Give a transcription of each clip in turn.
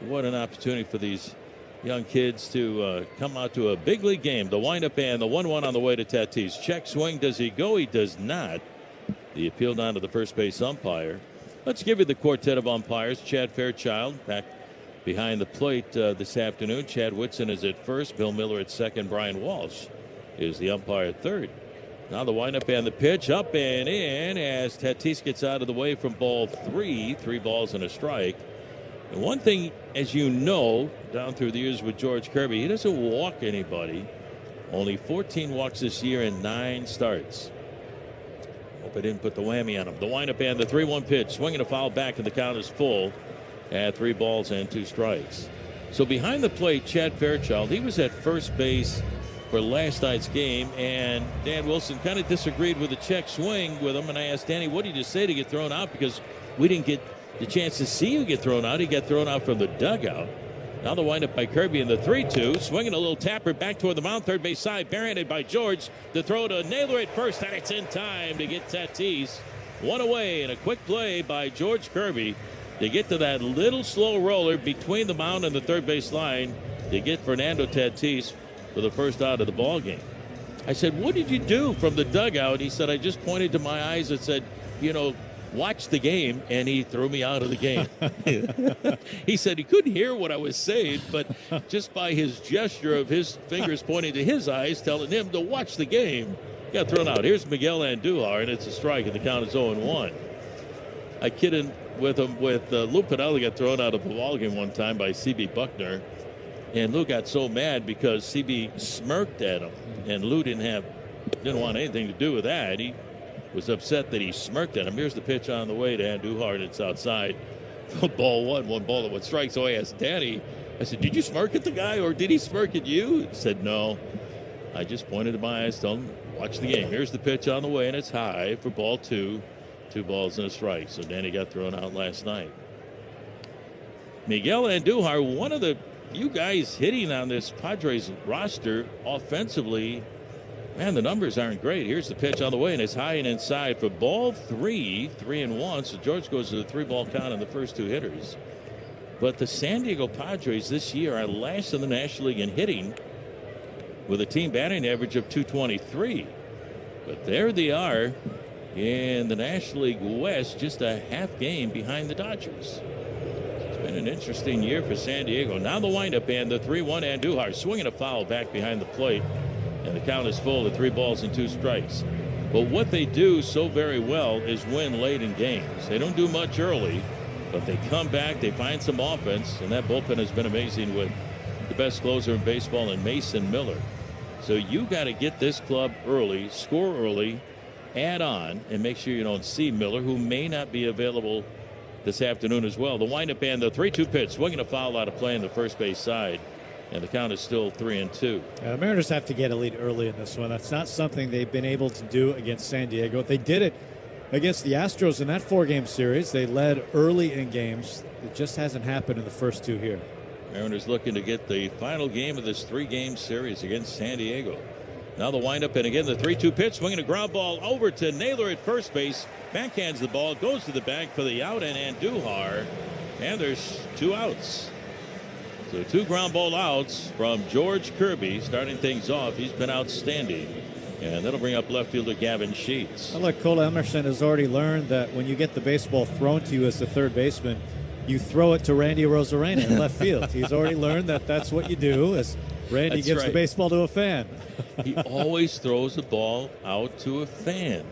What an opportunity for these young kids to come out to a big league game. The windup and the 1-1 on the way to Tatis. Check swing. Does he go? He does not. The appeal down to the first base umpire. Let's give you the quartet of umpires. Chad Fairchild back behind the plate this afternoon. Chad Whitson is at first. Bill Miller at second. Brian Walsh is the umpire at third. Now the windup and the pitch up and in as Tatis gets out of the way from ball 3. 3 balls and a strike. And one thing, as you know, down through the years with George Kirby, he doesn't walk anybody. Only 14 walks this year and 9 starts. Hope I didn't put the whammy on him. The windup and the 3-1 pitch. Swinging a foul back and the count is full at 3 balls and 2 strikes. So behind the plate, Chad Fairchild, he was at first base for last night's game, and Dan Wilson kind of disagreed with the check swing with him, and I asked Danny, what did you say to get thrown out? Because we didn't get the chance to see you get thrown out. He got thrown out from the dugout. Now the windup by Kirby in the 3-2, swinging a little tapper back toward the mound, third base side, barehanded by George. The throw to Naylor at first, and it's in time to get Tatis one away, and a quick play by George Kirby to get to that little slow roller between the mound and the third base line to get Fernando Tatis for the first out of the ball game. I said, what did you do from the dugout? He said, I just pointed to my eyes and said, watch the game, and he threw me out of the game. He said he couldn't hear what I was saying, but just by his gesture of his fingers pointing to his eyes, telling him to watch the game, he got thrown out. Here's Miguel Andujar, and it's a strike, and the count is 0-1. I kidded with him with Lou Piniella got thrown out of the ball game one time by C.B. Buckner. And Lou got so mad because CB smirked at him, and Lou didn't want anything to do with that. He was upset that he smirked at him. Here's the pitch on the way to Andujar, and it's outside. Ball 1 ball and 1 strike. So I asked Danny, I said, did you smirk at the guy, or did he smirk at you? He said, no. I just pointed to my eyes, told him, watch the game. Here's the pitch on the way, and it's high for ball 2. 2 balls and a strike. So Danny got thrown out last night. Miguel Andujar, one of the you guys hitting on this Padres roster offensively, man, the numbers aren't great. Here's the pitch on the way, and it's high and inside for ball 3, 3-1. So George goes to the 3-ball count on the first 2 hitters. But the San Diego Padres this year are last in the National League in hitting with a team batting average of .223. But there they are in the National League West, just a half game behind the Dodgers. Been an interesting year for San Diego. Now the windup and the 3-1 Andujar swinging a foul back behind the plate, and the count is full at 3 balls and 2 strikes. But what they do so very well is win late in games. They don't do much early, but they come back, they find some offense, and that bullpen has been amazing with the best closer in baseball in Mason Miller. So you got to get this club early, score early, add on, and make sure you don't see Miller, who may not be available this afternoon as well. The windup and the 3-2 pitch, swinging a foul out of play in the first base side, and the count is still 3-2. The Mariners have to get a lead early in this one. That's not something they've been able to do against San Diego. They did it against the Astros in that 4-game series. They led early in games. It just hasn't happened in the first 2 here. Mariners looking to get the final game of this 3-game series against San Diego. Now the windup, and again the 3-2 pitch, swinging a ground ball over to Naylor at first base. Backhands the ball, goes to the bag for the out, and Andujar, and there's 2 outs. So 2 ground ball outs from George Kirby, starting things off. He's been outstanding, and that'll bring up left fielder Gavin Sheets. Well, look, Cole Emerson has already learned that when you get the baseball thrown to you as the third baseman, you throw it to Randy Rosarena in left field. He's already learned that that's what you do, as Randy gives the baseball to a fan. He always throws the ball out to a fan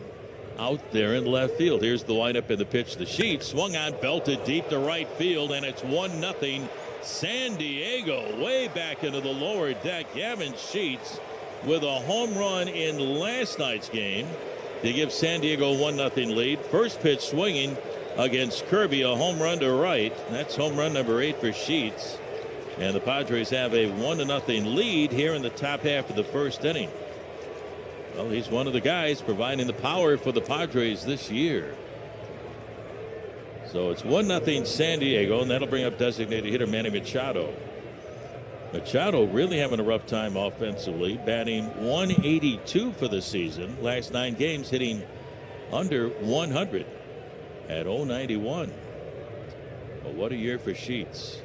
out there in left field. Here's the windup and the pitch. The Sheets swung on, belted deep to right field, and it's 1-0 San Diego way back into the lower deck. Gavin Sheets with a home run in last night's game to give San Diego 1-0 lead. First pitch swinging against Kirby, a home run to right. That's home run number 8 for Sheets. And the Padres have a 1-0 lead here in the top half of the first inning. Well, he's one of the guys providing the power for the Padres this year. So it's 1-0 San Diego, and that'll bring up designated hitter Manny Machado. Machado really having a rough time offensively, batting .182 for the season. Last 9 games hitting under 100 at .091. But what a year for Sheets.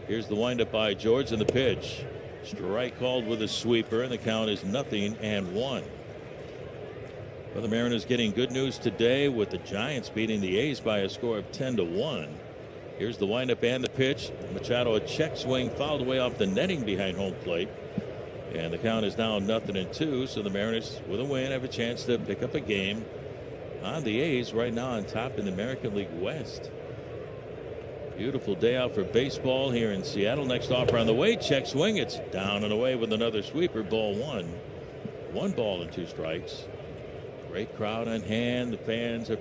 Here's the windup by George and the pitch. Strike called with a sweeper, and the count is 0-1. Well, the Mariners getting good news today with the Giants beating the A's by a score of 10-1. Here's the windup and the pitch. Machado, a check swing, fouled away off the netting behind home plate. And the count is now 0-2. So the Mariners, with a win, have a chance to pick up a game on the A's, right now on top in the American League West. Beautiful day out for baseball here in Seattle. Next offer on the way. Check swing. It's down and away with another sweeper. Ball 1. 1 ball and 2 strikes. Great crowd on hand. The fans are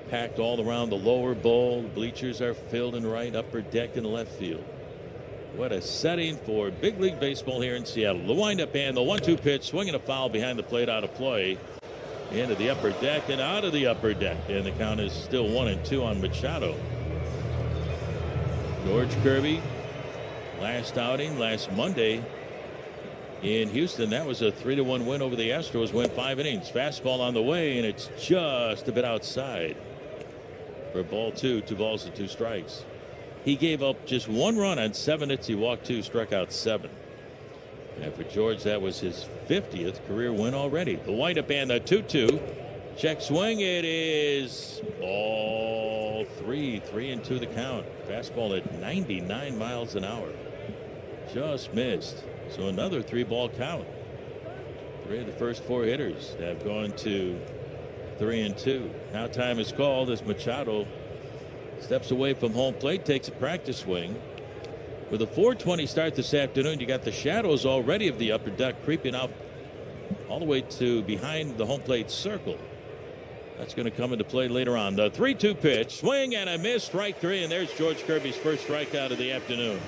packed all around the lower bowl. The bleachers are filled in right, upper deck, and left field. What a setting for big league baseball here in Seattle. The windup and the 1-2 pitch, swinging a foul behind the plate, out of play. Into the upper deck and out of the upper deck. And the count is still 1-2 on Machado. George Kirby, last outing last Monday in Houston. That was a 3-1 win over the Astros. Went 5 innings. Fastball on the way, and it's just a bit outside for ball 2. 2 balls and 2 strikes. He gave up just 1 run on 7 hits. He walked 2, struck out 7. And for George, that was his 50th career win already. The windup and the 2-2. Check swing. It is ball 3. 3-2 the count. Fastball at 99 miles an hour. Just missed. So another 3-ball count. 3 of the first 4 hitters have gone to 3-2. Now time is called as Machado steps away from home plate, takes a practice swing. With a 4:20 start this afternoon, you got the shadows already of the upper deck creeping out all the way to behind the home plate circle. That's going to come into play later on. The 3-2 pitch, swing and a miss, strike 3, and there's George Kirby's first strikeout of the afternoon.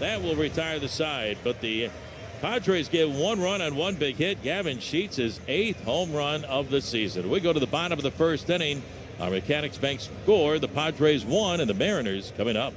That will retire the side, but the Padres get 1 run on 1 big hit. Gavin Sheets' his 8th home run of the season. We go to the bottom of the first inning. Our Mechanics Bank score, the Padres 1 and the Mariners coming up.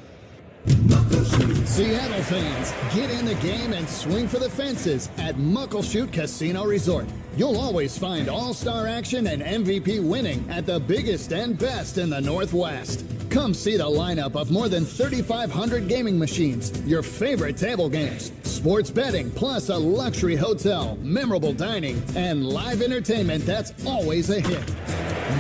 Seattle fans, get in the game and swing for the fences at Muckleshoot Casino Resort. You'll always find all-star action and MVP winning at the biggest and best in the Northwest. Come see the lineup of more than 3,500 gaming machines, your favorite table games, sports betting, plus a luxury hotel, memorable dining, and live entertainment that's always a hit.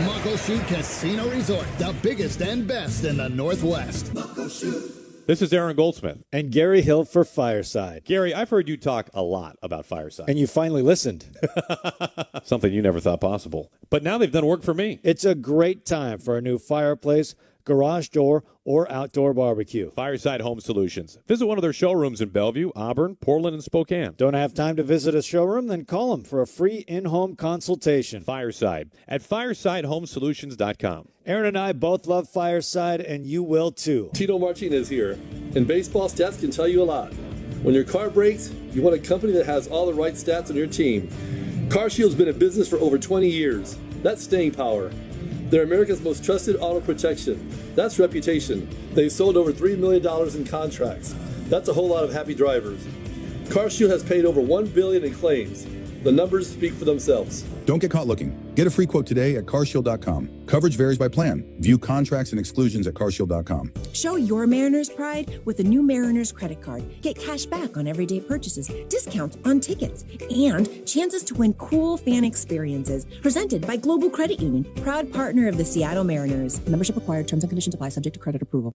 Muckleshoot Casino Resort, the biggest and best in the Northwest. Muckleshoot. This is Aaron Goldsmith. And Gary Hill for Fireside. Gary, I've heard you talk a lot about Fireside. And you finally listened. Something you never thought possible. But now they've done work for me. It's a great time for a new fireplace, garage door, or outdoor barbecue. Fireside Home Solutions. Visit one of their showrooms in Bellevue, Auburn, Portland, and Spokane. Don't have time to visit a showroom? Then call them for a free in-home consultation. Fireside at firesidehomesolutions.com. Aaron and I both love Fireside, and you will too. Tito Martinez here. And baseball stats can tell you a lot. When your car breaks, you want a company that has all the right stats on your team. CarShield's been in business for over 20 years. That's staying power. They're America's most trusted auto protection. That's reputation. They sold over $3 million in contracts. That's a whole lot of happy drivers. CarShield has paid over $1 billion in claims. The numbers speak for themselves. Don't get caught looking. Get a free quote today at carshield.com. Coverage varies by plan. View contracts and exclusions at carshield.com. Show your Mariners pride with the new Mariners credit card. Get cash back on everyday purchases, discounts on tickets, and chances to win cool fan experiences. Presented by Global Credit Union, proud partner of the Seattle Mariners. Membership required. Terms and conditions apply. Subject to credit approval.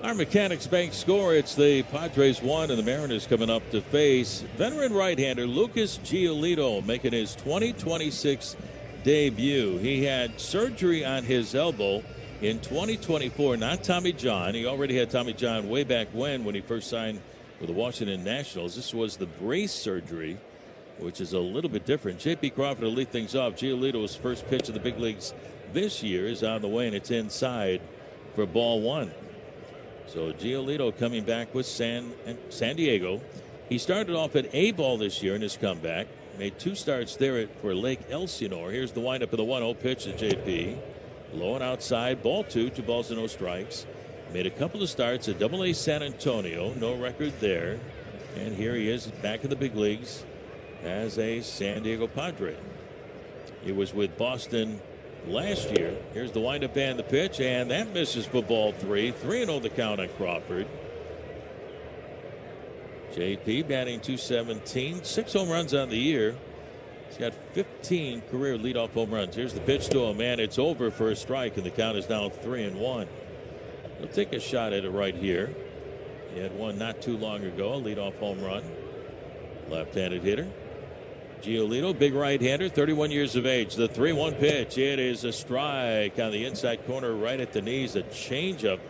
Our Mechanics Bank score, it's the Padres 1 and the Mariners coming up to face veteran right-hander Lucas Giolito, making his 2026 debut. He had surgery on his elbow in 2024, not Tommy John. He already had Tommy John way back when he first signed with the Washington Nationals. This was the brace surgery, which is a little bit different. J.P. Crawford will lead things off. Giolito's first pitch of the big leagues this year is on the way, and it's inside for ball 1. So Giolito coming back with San Diego. He started off at A-ball this year in his comeback. Made 2 starts there for Lake Elsinore. Here's the windup of the 1-0 pitch to JP. Low and outside, ball 2, 2 balls and no strikes. Made a couple of starts at Double-A San Antonio. No record there. And here he is back in the big leagues as a San Diego Padre. He was with Boston last year. Here's the windup and the pitch, and that misses for ball 3. 3-0 the count on Crawford. JP batting .217, 6 home runs on the year. He's got 15 career leadoff home runs. Here's the pitch to him, and it's over for a strike, and the count is now 3-1. He'll take a shot at it right here. He had one not too long ago, a leadoff home run. Left-handed hitter. Giolito, big right-hander, 31 years of age. The 3-1 pitch. It is a strike on the inside corner right at the knees. A changeup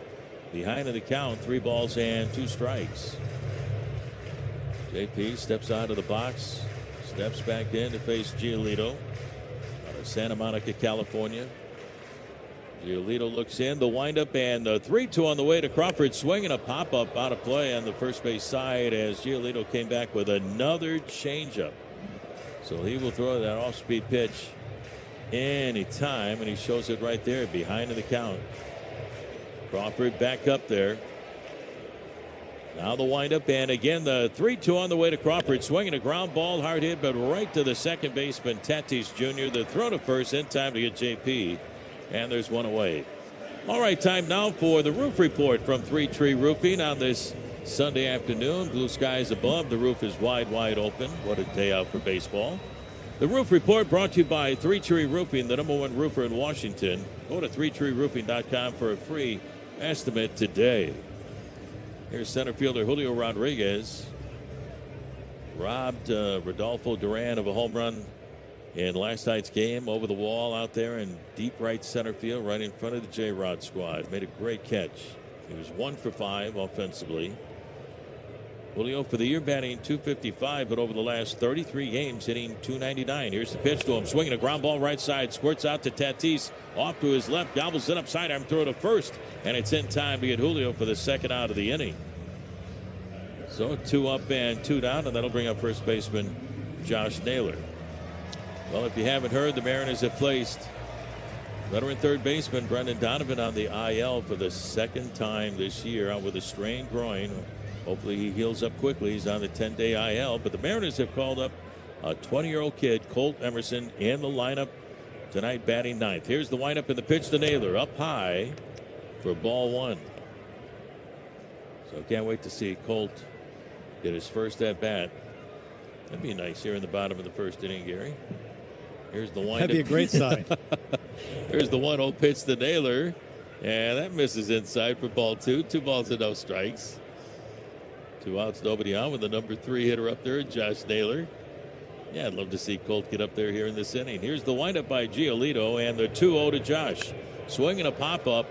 behind in the count. 3 balls and 2 strikes. JP steps out of the box. Steps back in to face Giolito out of Santa Monica, California. Giolito looks in, the windup, and the 3-2 on the way to Crawford. Swinging a pop-up out of play on the first base side as Giolito came back with another changeup. So he will throw that off-speed pitch anytime, and he shows it right there behind the count. Crawford back up there. Now the windup, and again the 3-2 on the way to Crawford. Swinging a ground ball, hard hit, but right to the second baseman, Tatis Jr. The throw to first in time to get JP, and there's one away. All right, time now for the roof report from 3 Tree Roofing on this Sunday afternoon. Blue skies above, the roof is wide open. What a day out for baseball. The roof report brought to you by 3 Tree Roofing, the #1 roofer in Washington. Go to 3treeroofing.com for a free estimate today. Here's center fielder Julio Rodriguez. Robbed Rodolfo Duran of a home run in last night's game over the wall out there in deep right center field, right in front of the J-Rod squad. Made a great catch. He was 1 for 5 offensively. Julio for the year batting .255, but over the last 33 games hitting .299. Here's the pitch to him. Swinging a ground ball right side. Squirts out to Tatis. Off to his left. Gobbles it up sidearm throw to first. And it's in time to get Julio for the second out of the inning. So 2 up and 2 down, and that'll bring up first baseman Josh Naylor. Well, if you haven't heard, the Mariners have placed veteran third baseman Brendan Donovan on the IL for the second time this year, out with a strained groin. Hopefully he heals up quickly. He's on the 10-day IL. But the Mariners have called up a 20-year-old kid, Colt Emerson, in the lineup tonight, batting 9th. Here's the windup and the pitch to Naylor, up high for ball 1. So can't wait to see Colt get his first at bat. That'd be nice here in the bottom of the first inning, Gary. Here's the windup. That'd be a great sign. Here's the 1-0 pitch to Naylor, and that misses inside for ball 2. 2 balls and no strikes. 2 outs, nobody on with the number 3 hitter up there, Josh Naylor. Yeah, I'd love to see Colt get up there here in this inning. Here's the windup by Giolito, and the 2-0 to Josh. Swinging a pop-up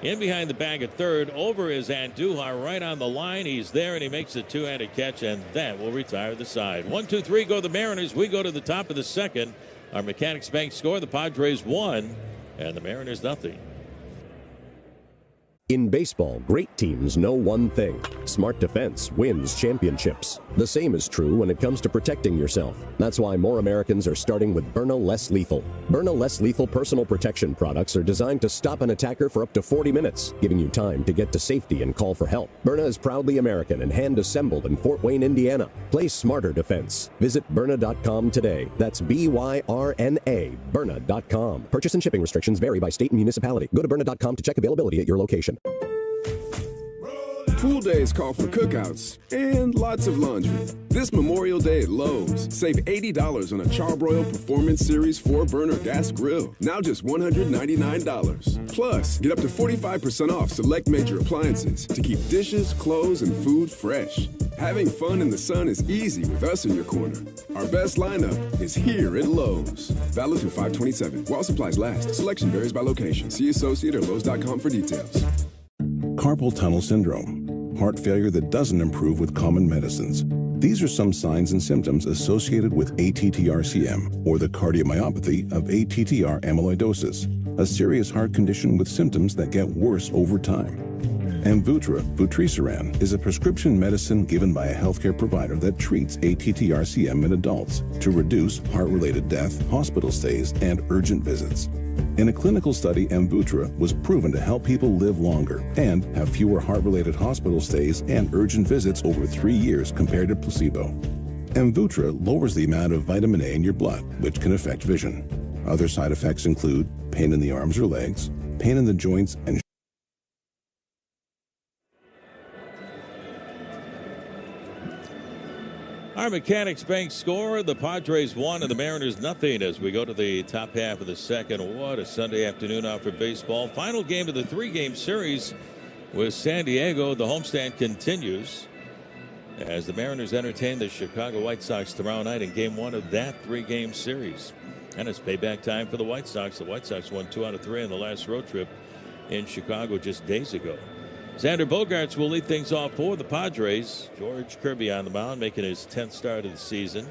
in behind the bag at third. Over is Andujar right on the line. He's there, and he makes a 2-handed catch, and that will retire the side. 1-2-3 go the Mariners. We go to the top of the second. Our Mechanics Bank score, the Padres 1 and the Mariners nothing. In baseball, great teams know one thing: smart defense wins championships. The same is true when it comes to protecting yourself. That's why more Americans are starting with Byrna Less Lethal. Byrna Less Lethal personal protection products are designed to stop an attacker for up to 40 minutes, giving you time to get to safety and call for help. Byrna is proudly American and hand-assembled in Fort Wayne, Indiana. Play smarter defense. Visit Byrna.com today. That's BYRNA, Byrna.com. Purchase and shipping restrictions vary by state and municipality. Go to Byrna.com to check availability at your location. Pool days call for cookouts and lots of laundry. This Memorial Day at Lowe's, save $80 on a Charbroil Performance Series 4-burner gas grill, now just $199. Plus, get up to 45% off select major appliances to keep dishes, clothes, and food fresh. Having fun in the sun is easy with us in your corner. Our best lineup is here at Lowe's. Valid through 5/27. While supplies last. Selection varies by location. See associate or Lowe's.com for details. Carpal tunnel syndrome. Heart failure that doesn't improve with common medicines. These are some signs and symptoms associated with ATTR-CM, or the cardiomyopathy of ATTR amyloidosis, a serious heart condition with symptoms that get worse over time. Amvuttra, vutrisiran, is a prescription medicine given by a healthcare provider that treats ATTR-CM in adults to reduce heart-related death, hospital stays, and urgent visits. In a clinical study, Amvuttra was proven to help people live longer and have fewer heart-related hospital stays and urgent visits over 3 years compared to placebo. Amvuttra lowers the amount of vitamin A in your blood, which can affect vision. Other side effects include pain in the arms or legs, pain in the joints, and our Mechanics Bank score, the Padres 1 and the Mariners nothing as we go to the top half of the second. What a Sunday afternoon out for baseball. Final game of the 3-game series with San Diego. The homestand continues as the Mariners entertain the Chicago White Sox tomorrow night in game 1 of that 3-game series. And it's payback time for the White Sox. The White Sox won 2 out of 3 on the last road trip in Chicago just days ago. Xander Bogaerts will lead things off for the Padres. George Kirby on the mound, making his 10th start of the season.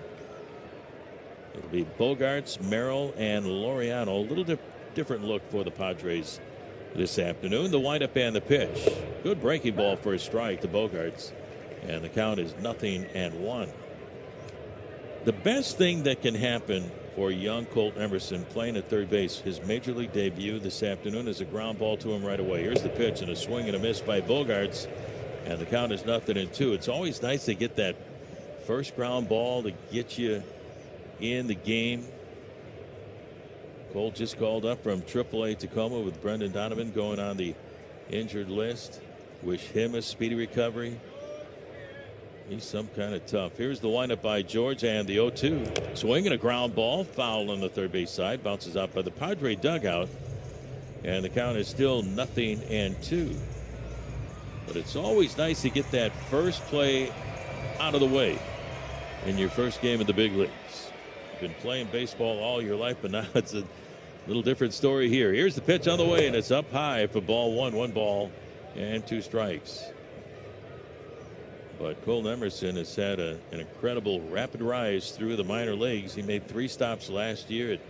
It'll be Bogaerts, Merrill, and Laureano. A little different look for the Padres this afternoon. The windup and the pitch. Good breaking ball for a strike to Bogaerts. And the count is 0-1. The best thing that can happen for young Colt Emerson playing at third base, his major league debut this afternoon, is a ground ball to him right away. Here's the pitch and a swing and a miss by Bogaerts, and the count is 0-2. It's always nice to get that first ground ball to get you in the game. Colt just called up from AAA Tacoma with Brendan Donovan going on the injured list. Wish him a speedy recovery. He's some kind of tough. Here's the windup by George and the 0-2. Swing and a ground ball. Foul on the third base side. Bounces out by the Padre dugout. And the count is still 0-2. But it's always nice to get that first play out of the way in your first game of the big leagues. You've been playing baseball all your life, but now it's a little different story here. Here's the pitch on the way, and it's up high for ball 1. 1 ball and 2 strikes. But Colt Emerson has had an incredible rapid rise through the minor leagues. He made 3 stops last year at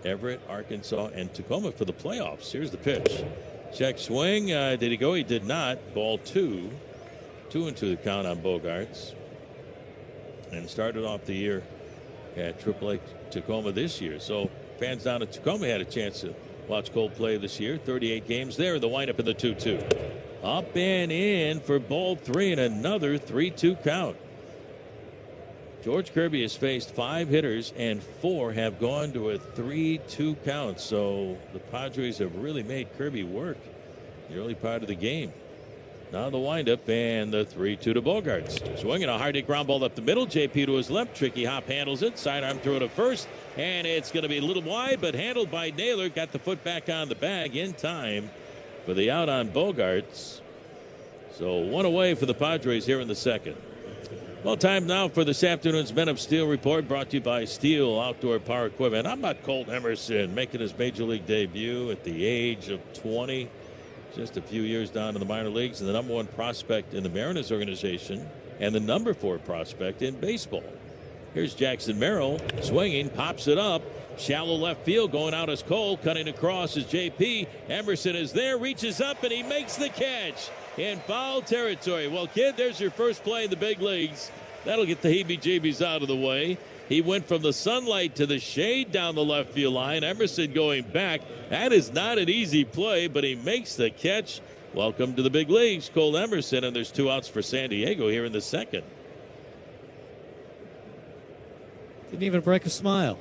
Everett, Arkansas, and Tacoma for the playoffs. Here's the pitch. Check swing. Did he go? He did not. Ball 2. 2-2 the count on Bogaerts. And started off the year at AAA Tacoma this year. So fans down at Tacoma had a chance to watch Colt play this year. 38 games there. The windup in the 2-2. Up and in for ball 3 and another 3-2 count. George Kirby has faced 5 hitters and 4 have gone to a 3-2 count. So the Padres have really made Kirby work the early part of the game. Now the windup and the 3-2 to Bogaerts. Swinging a hard hit ground ball up the middle. JP to his left. Tricky hop handles it. Sidearm throw to first. And it's going to be a little wide, but handled by Naylor. Got the foot back on the bag in time for the out on Bogaerts. So 1 away for the Padres here in the second. Well, time now for this afternoon's Men of Steel report, brought to you by Steel Outdoor Power Equipment. I'm about Colt Emerson, making his major league debut at the age of 20. Just a few years down in the minor leagues, and the number 1 prospect in the Mariners organization and the number 4 prospect in baseball. Here's Jackson Merrill swinging, pops it up. Shallow left field, going out as Cole, cutting across is JP. Emerson is there, reaches up, and he makes the catch in foul territory. Well, kid, there's your first play in the big leagues. That'll get the heebie-jeebies out of the way. He went from the sunlight to the shade down the left field line. Emerson going back. That is not an easy play, but he makes the catch. Welcome to the big leagues, Colt Emerson, and there's 2 outs for San Diego here in the second. Didn't even break a smile.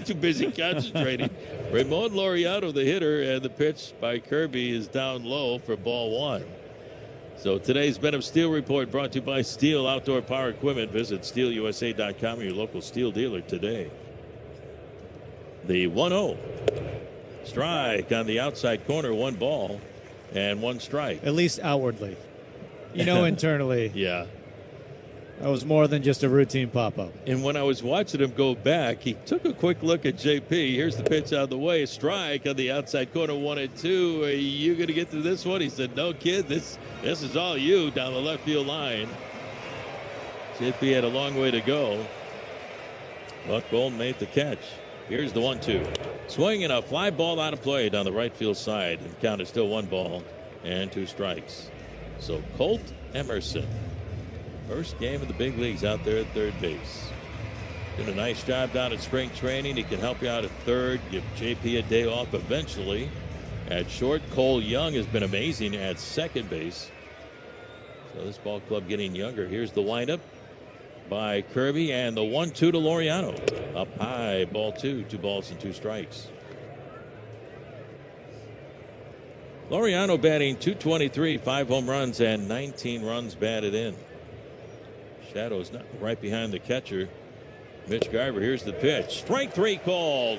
Too busy concentrating. Ramon Laureano, the hitter, and the pitch by Kirby is down low for ball 1. So today's Men of Steel report brought to you by Steel Outdoor Power Equipment. Visit SteelUSA.com, your local Steel dealer today. The 1-0. Strike on the outside corner, 1 ball and 1 strike. At least outwardly. You know, internally. Yeah. That was more than just a routine pop-up. And when I was watching him go back, he took a quick look at JP. Here's the pitch out of the way. Strike on the outside corner, 1-2. Are you going to get to this one? He said, no, kid, this is all you down the left field line. JP had a long way to go. But Golden made the catch. Here's the 1-2. Swinging a fly ball out of play down the right field side. And count is still 1 ball and 2 strikes. So Colt Emerson, first game of the big leagues out there at third base. Did a nice job down at spring training. He can help you out at third, give JP a day off eventually. At short, Cole Young has been amazing at second base. So this ball club getting younger. Here's the windup. by Kirby, and the 1-2 to Laureano. Up high, ball 2, 2 balls and 2 strikes. Laureano batting .223, 5 home runs and 19 runs batted in. Shadows not right behind the catcher, Mitch Garver. Here's the pitch. Strike 3 called.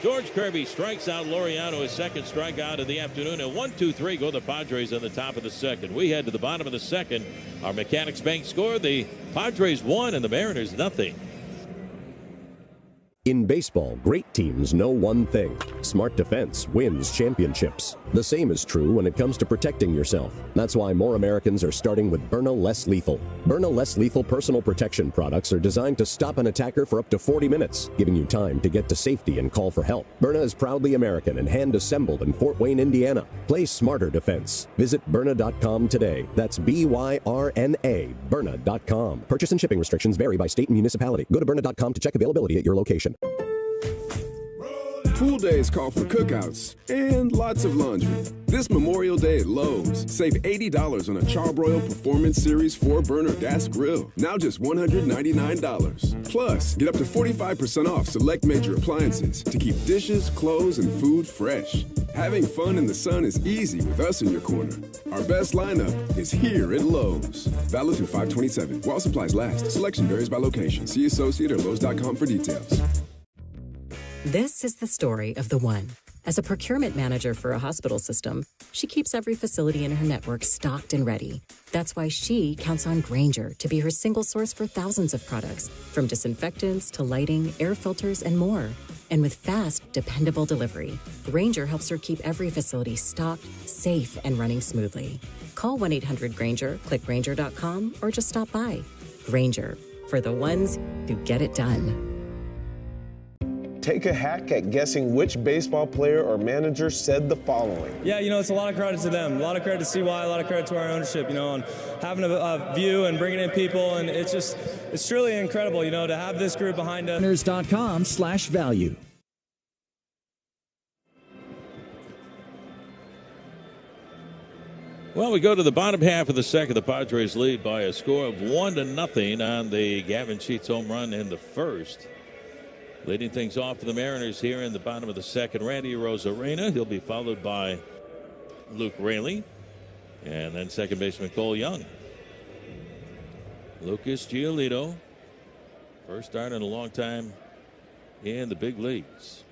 George Kirby strikes out Laureano, his second strikeout of the afternoon, and 1-2-3 go the Padres on the top of the second. We head to the bottom of the second. Our Mechanics Bank score: the Padres 1 and the Mariners nothing. In baseball, great teams know one thing: smart defense wins championships. The same is true when it comes to protecting yourself. That's why more Americans are starting with Byrna Less Lethal. Byrna Less Lethal personal protection products are designed to stop an attacker for up to 40 minutes, giving you time to get to safety and call for help. Byrna is proudly American and hand-assembled in Fort Wayne, Indiana. Play smarter defense. Visit Byrna.com today. That's B-Y-R-N-A, Byrna.com. Purchase and shipping restrictions vary by state and municipality. Go to Byrna.com to check availability at your location. Pool days call for cookouts and lots of laundry. This Memorial Day at Lowe's, save $80 on a Charbroil Performance Series 4-burner gas grill. Now just $199. Plus, get up to 45% off select major appliances to keep dishes, clothes, and food fresh. Having fun in the sun is easy with us in your corner. Our best lineup is here at Lowe's. Valid through 5/27. While supplies last. Selection varies by location. See associate or Lowe's.com for details. This is the story of the one. As a procurement manager for a hospital system, she keeps every facility in her network stocked and ready. That's why she counts on Grainger to be her single source for thousands of products, from disinfectants to lighting, air filters, and more. And with fast, dependable delivery, Grainger helps her keep every facility stocked, safe, and running smoothly. Call 1-800-GRAINGER, click Grainger.com, or just stop by. Grainger, for the ones who get it done. Take a hack at guessing which baseball player or manager said the following. Yeah, it's a lot of credit to them. A lot of credit to CY, a lot of credit to our ownership, on having a view and bringing in people. And it's truly incredible, to have this group behind us. Mariners.com/value. Well, we go to the bottom half of the second. The Padres lead by a score of 1-0 on the Gavin Sheets home run in the first. Leading things off for the Mariners here in the bottom of the second, Randy Arozarena. He'll be followed by Luke Raley, and then second baseman Cole Young. Lucas Giolito, first start in a long time in the big leagues.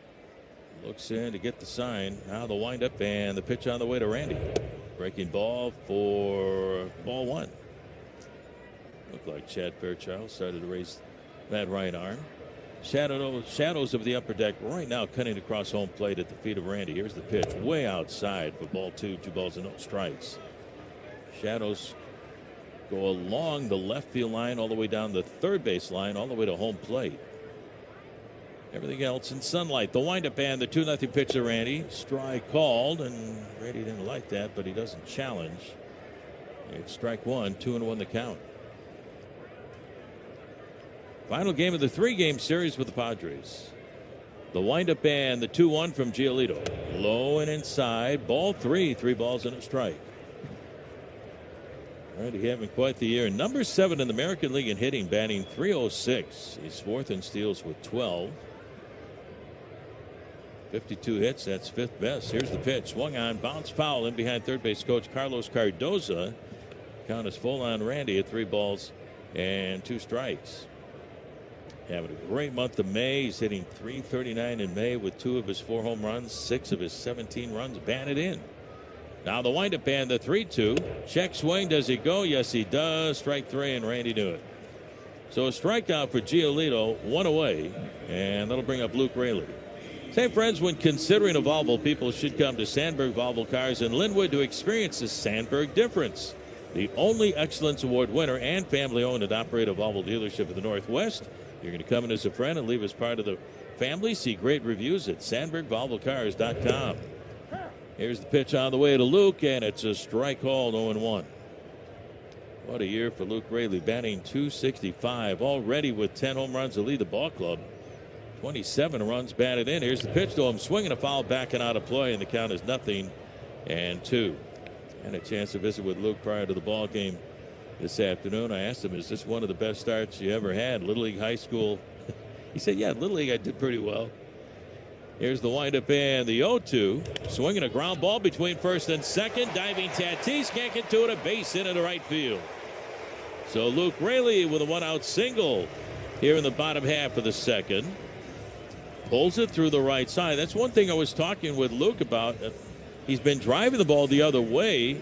Looks in to get the sign. Now the windup and the pitch on the way to Randy. Breaking ball for ball 1. Looked like Chad Fairchild started to raise that right arm. Shadows of the upper deck right now cutting across home plate at the feet of Randy. Here's the pitch way outside for ball 2, 2 balls and no strikes. Shadows go along the left field line all the way down the third base line all the way to home plate. Everything else in sunlight. The windup and the 2-0 pitch to Randy. Strike called, and Randy didn't like that, but he doesn't challenge. It's strike 1, 2-1 the count. Final game of the 3-game series with the Padres. The windup and the 2-1 from Giolito. Low and inside. Ball 3. 3 balls and a strike. Randy having quite the year. Number 7 in the American League in hitting, batting .306. He's 4th in steals with 12. 52 hits. That's 5th best. Here's the pitch. Swung on. Bounce foul in behind third base coach Carlos Cardoza. Count is full on Randy at 3 balls and 2 strikes. Having a great month of May. He's hitting .339 in May with 2 of his 4 home runs, 6 of his 17 runs batted in. Now the windup and the 3-2. Check swing. Does he go? Yes, he does. Strike 3, and Randy knew it. So a strikeout for Giolito, 1 away, and that'll bring up Luke Raley. Say, friends, when considering a Volvo, people should come to Sandberg Volvo Cars in Linwood to experience the Sandberg difference. The only Excellence Award winner and family-owned and operated Volvo dealership in the Northwest. You're going to come in as a friend and leave as part of the family. See great reviews at SandbergVolvoCars.com. Here's the pitch on the way to Luke, and it's a strike called, 0-1. What a year for Luke Raley, batting .265, already with 10 home runs to lead the ball club. 27 runs batted in. Here's the pitch to him, swinging a foul, backing out of play, and the count is 0-2. And a chance to visit with Luke prior to the ball game this afternoon. I asked him, is this one of the best starts you ever had? Little League, high school? He said, yeah, Little League I did pretty well. Here's the windup and the 0-2. Swinging a ground ball between first and second. Diving Tatis can't get to it. A base hit into right field. So Luke Raley with a one-out single here in the bottom half of the second. Pulls it through the right side. That's one thing I was talking with Luke about. He's been driving the ball the other way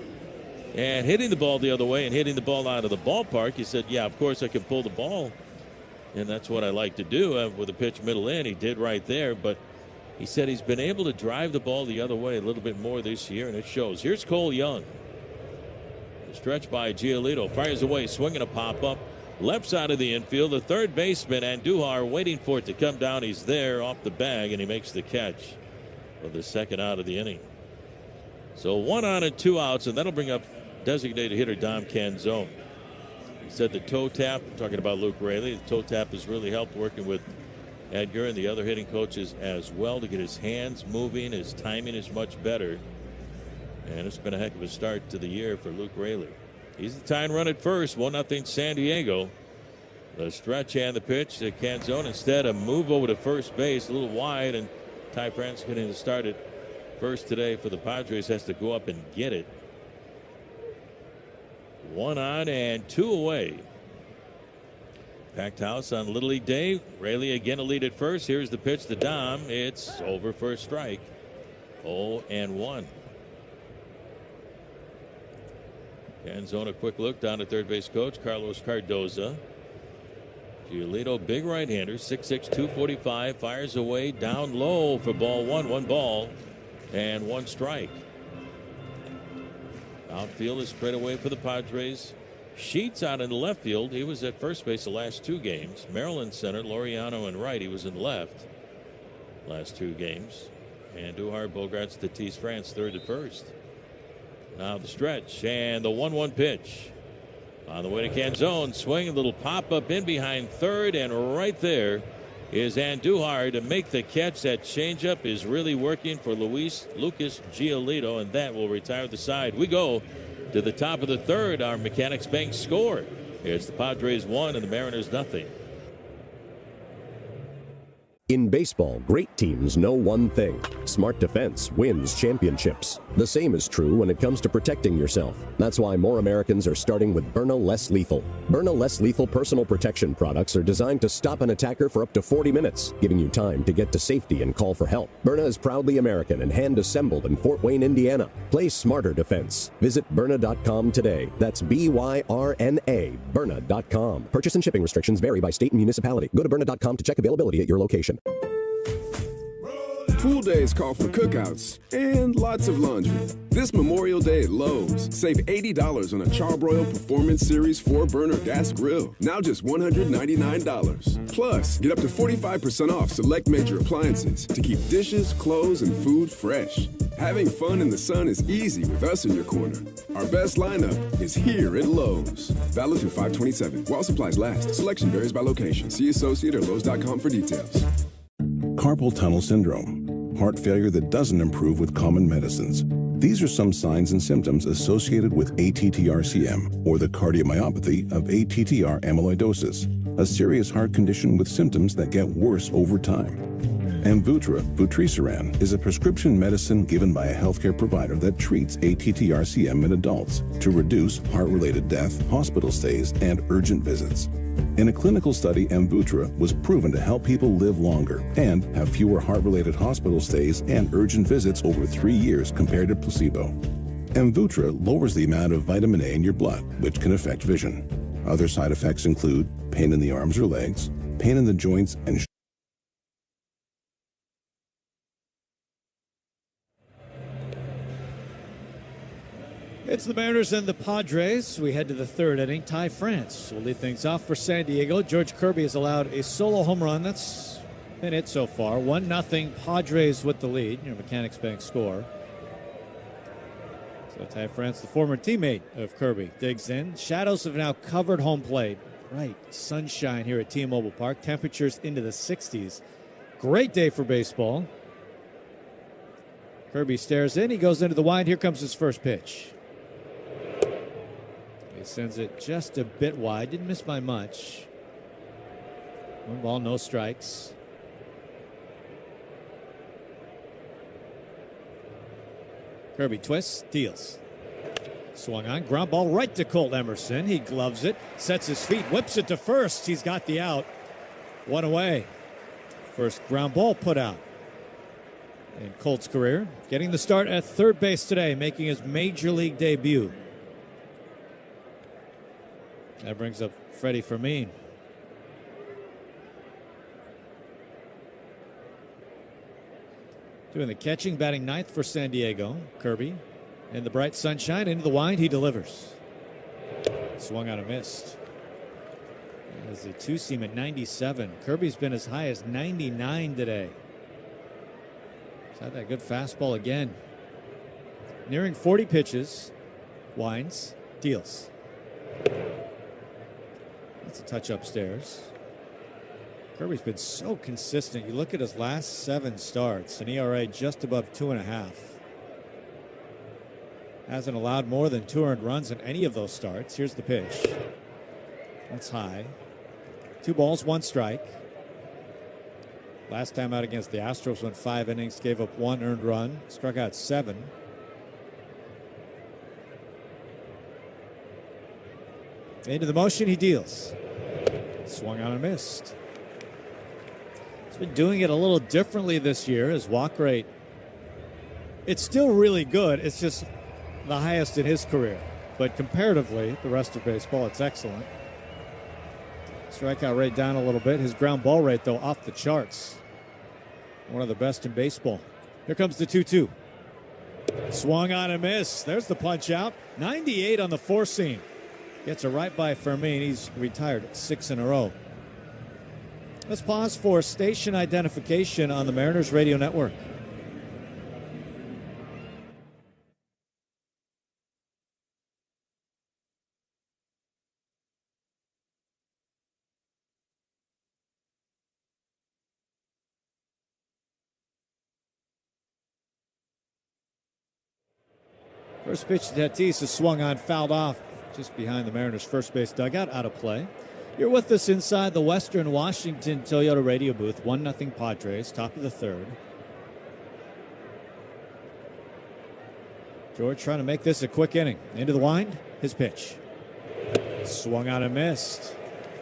and hitting the ball the other way and hitting the ball out of the ballpark. He said, yeah, of course I can pull the ball, and that's what I like to do with a pitch middle in. He did right there, but he said he's been able to drive the ball the other way a little bit more this year, and it shows. Here's Cole Young. The stretch by Giolito. Fires away, swinging a pop-up. Left side of the infield. The third baseman, Andujar, waiting for it to come down. He's there off the bag, and he makes the catch for the second out of the inning. So 1 on and 2 outs, and that'll bring up designated hitter Dom Canzone. He said the toe tap, talking about Luke Raley, the toe tap has really helped working with Edgar and the other hitting coaches as well to get his hands moving. His timing is much better. And it's been a heck of a start to the year for Luke Raley. He's the tying run at first, 1-0 San Diego. The stretch and the pitch to Canzone. Instead, a move over to first base, a little wide, and Ty France getting to start at first today for the Padres. Has to go up and get it. 1 on and 2 away. Packed house on Little League Day. Raley again a lead at first. Here's the pitch to Dom. It's over for a strike. 0-1. Canzone, a quick look down at third base coach Carlos Cardoza. Giolito, big right-hander, 6'6", 245, fires away down low for ball one. 1 ball and 1 strike. Outfield is spread away for the Padres. Sheets out in the left field. He was at first base the last 2 games. Maryland center, Laureano in right. He was in left last 2 games. And Duhar, Bogarts, Tatis, France, third to first. Now the stretch and the 1-1 pitch. On the way to Canzone, swing, a little pop-up in behind third, and right there is Andujar to make the catch. That changeup is really working for Lucas Giolito, and that will retire the side. We go to the top of the third. Our Mechanics Bank score. It's the Padres 1 and the Mariners nothing. In baseball, great teams know one thing. Smart defense wins championships. The same is true when it comes to protecting yourself. That's why more Americans are starting with Byrna Less Lethal. Byrna Less Lethal personal protection products are designed to stop an attacker for up to 40 minutes, giving you time to get to safety and call for help. Byrna is proudly American and hand-assembled in Fort Wayne, Indiana. Play smarter defense. Visit Byrna.com today. That's B-Y-R-N-A, Byrna.com. Purchase and shipping restrictions vary by state and municipality. Go to Byrna.com to check availability at your location. Pool days call for cookouts and lots of laundry. This Memorial Day at Lowe's, save $80 on a Charbroil Performance Series 4-burner gas grill. Now just $199. Plus, get up to 45% off select major appliances to keep dishes, clothes, and food fresh. Having fun in the sun is easy with us in your corner. Our best lineup is here at Lowe's. Valid through 5/27. While supplies last. Selection varies by location. See associate or Lowe's.com for details. Carpal tunnel syndrome. Heart failure that doesn't improve with common medicines. These are some signs and symptoms associated with ATTR-CM, or the cardiomyopathy of ATTR amyloidosis, a serious heart condition with symptoms that get worse over time. Amvuttra, vutrisiran, is a prescription medicine given by a healthcare provider that treats ATTR-CM in adults to reduce heart-related death, hospital stays, and urgent visits. In a clinical study, Amvuttra was proven to help people live longer and have fewer heart-related hospital stays and urgent visits over 3 years compared to placebo. Amvuttra lowers the amount of vitamin A in your blood, which can affect vision. Other side effects include pain in the arms or legs, pain in the joints, and It's the Mariners and the Padres. We head to the third inning. Ty France will lead things off for San Diego. George Kirby has allowed a solo home run. That's been it so far. 1-0 Padres with the lead. Your Mechanics Bank score. So Ty France, the former teammate of Kirby, digs in. Shadows have now covered home plate. Right, sunshine here at T-Mobile Park. Temperatures into the 60s. Great day for baseball. Kirby stares in. He goes into the wind. Here comes his first pitch. He sends it just a bit wide. Didn't miss by much. 1 ball, no strikes. Kirby twists, deals. Swung on, ground ball right to Colt Emerson. He gloves it, sets his feet, whips it to first. He's got the out. 1 away. First ground ball put out in Colt's career. Getting the start at third base today, making his major league debut. That brings up Freddie Fermin. Doing the catching, batting ninth for San Diego. Kirby in the bright sunshine, into the wind, he delivers. Swung on a missed. As the two-seam at 97. Kirby's been as high as 99 today. He's had that good fastball again. Nearing 40 pitches. Winds, deals. That's a touch upstairs. Kirby's been so consistent. You look at his last 7 starts, an ERA just above 2.5. Hasn't allowed more than 2 earned runs in any of those starts. Here's the pitch. That's high. 2 balls, 1 strike. Last time out against the Astros went 5 innings, gave up 1 earned run, struck out 7. Into the motion, he deals. Swung on and missed. He's been doing it a little differently this year. His walk rate, it's still really good. It's just the highest in his career. But comparatively, the rest of baseball, it's excellent. Strikeout rate down a little bit. His ground ball rate, though, off the charts. One of the best in baseball. Here comes the 2-2. Swung on and missed. There's the punch out. 98 on the 4-seam. Gets a right by Fermin. He's retired 6 in a row. Let's pause for station identification on the Mariners Radio Network. First pitch to Tatis is swung on, fouled off just behind the Mariners' first base dugout, out of play. You're with us inside the Western Washington Toyota radio booth. 1-0 Padres, top of the third. George trying to make this a quick inning. Into the wind, his pitch. Swung on and missed.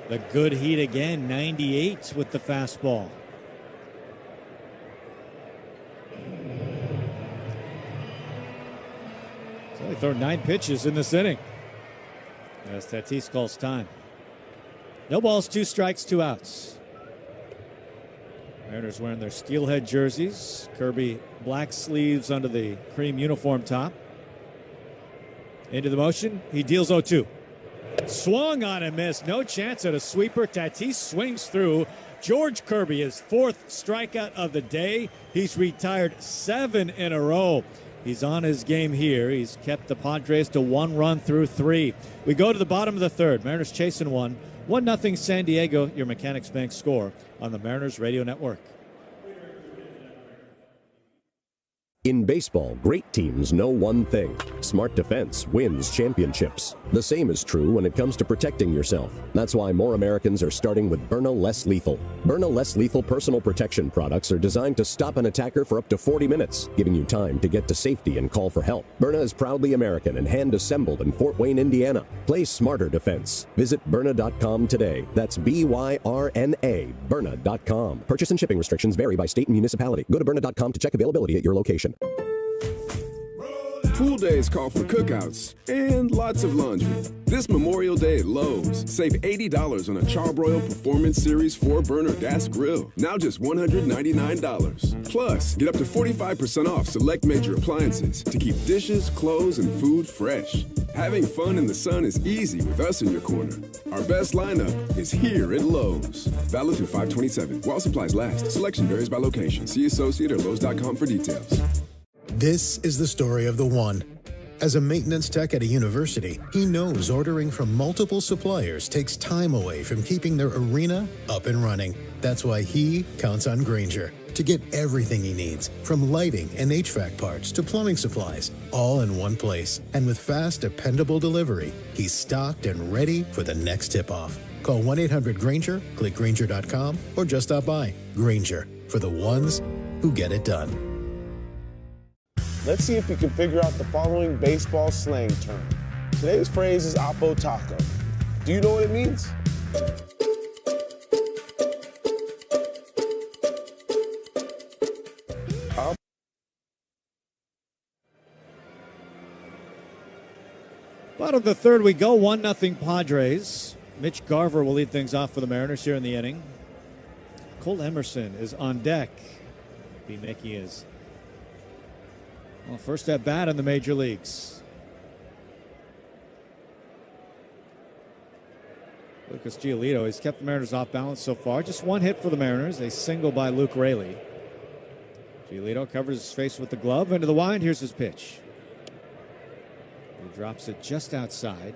The good heat again, 98 with the fastball. He's only thrown 9 pitches in this inning. As Tatis calls time. No balls, 2 strikes, 2 outs. Mariners wearing their steelhead jerseys. Kirby black sleeves under the cream uniform top. Into the motion. He deals 0-2. Swung on and missed. No chance at a sweeper. Tatis swings through. George Kirby, his 4th strikeout of the day. He's retired 7 in a row. He's on his game here. He's kept the Padres to 1 run through 3. We go to the bottom of the third. Mariners chasing 1. 1-0 San Diego, your Mechanics Bank score on the Mariners Radio Network. In baseball, great teams know one thing: smart defense wins championships. The same is true when it comes to protecting yourself. That's why more Americans are starting with Byrna Less Lethal. Byrna Less Lethal personal protection products are designed to stop an attacker for up to 40 minutes, giving you time to get to safety and call for help. Byrna is proudly American and hand-assembled in Fort Wayne, Indiana. Play smarter defense. Visit Byrna.com today. That's B-Y-R-N-A, Byrna.com. Purchase and shipping restrictions vary by state and municipality. Go to Byrna.com to check availability at your location. Pool days call for cookouts and lots of laundry. This Memorial Day at Lowe's, save $80 on a Charbroil Performance Series 4-burner gas grill, now just $199. Plus, get up to 45% off select major appliances to keep dishes, clothes, and food fresh. Having fun in the sun is easy with us in your corner. Our best lineup is here at Lowe's. Valid through 5/27. While supplies last. Selection varies by location. See associate or Lowe's.com for details. This is the story of the one. As a maintenance tech at a university, he knows ordering from multiple suppliers takes time away from keeping their arena up and running. That's why he counts on Grainger, to get everything he needs, from lighting and HVAC parts to plumbing supplies, all in one place. And with fast, dependable delivery, he's stocked and ready for the next tip-off. Call 1-800-GRAINGER, click Grainger.com, or just stop by. Grainger, for the ones who get it done. Let's see if you can figure out the following baseball slang term. Today's phrase is Oppo Taco. Do you know what it means? Bottom of the third we go, 1-0 Padres. Mitch Garver will lead things off for the Mariners here in the inning. Cole Emerson is on deck. Be making his first at bat in the major leagues. Lucas Giolito has kept the Mariners off balance so far. Just one hit for the Mariners, a single by Luke Raley. Giolito covers his face with the glove. Into the wind, here's his pitch. He drops it just outside.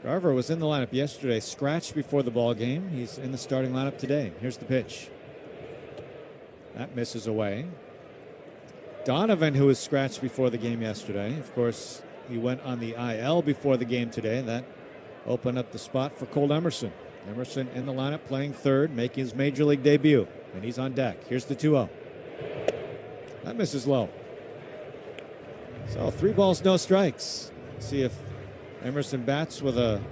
Garver was in the lineup yesterday, scratched before the ball game. He's in the starting lineup today. Here's the pitch. That misses away. Donovan, who was scratched before the game yesterday, of course, he went on the IL before the game today. That opened up the spot for Cole Emerson. Emerson in the lineup playing third, making his major league debut. And he's on deck. Here's the 2-0. That misses low. So 3 balls, no strikes. Let's see if Emerson bats with a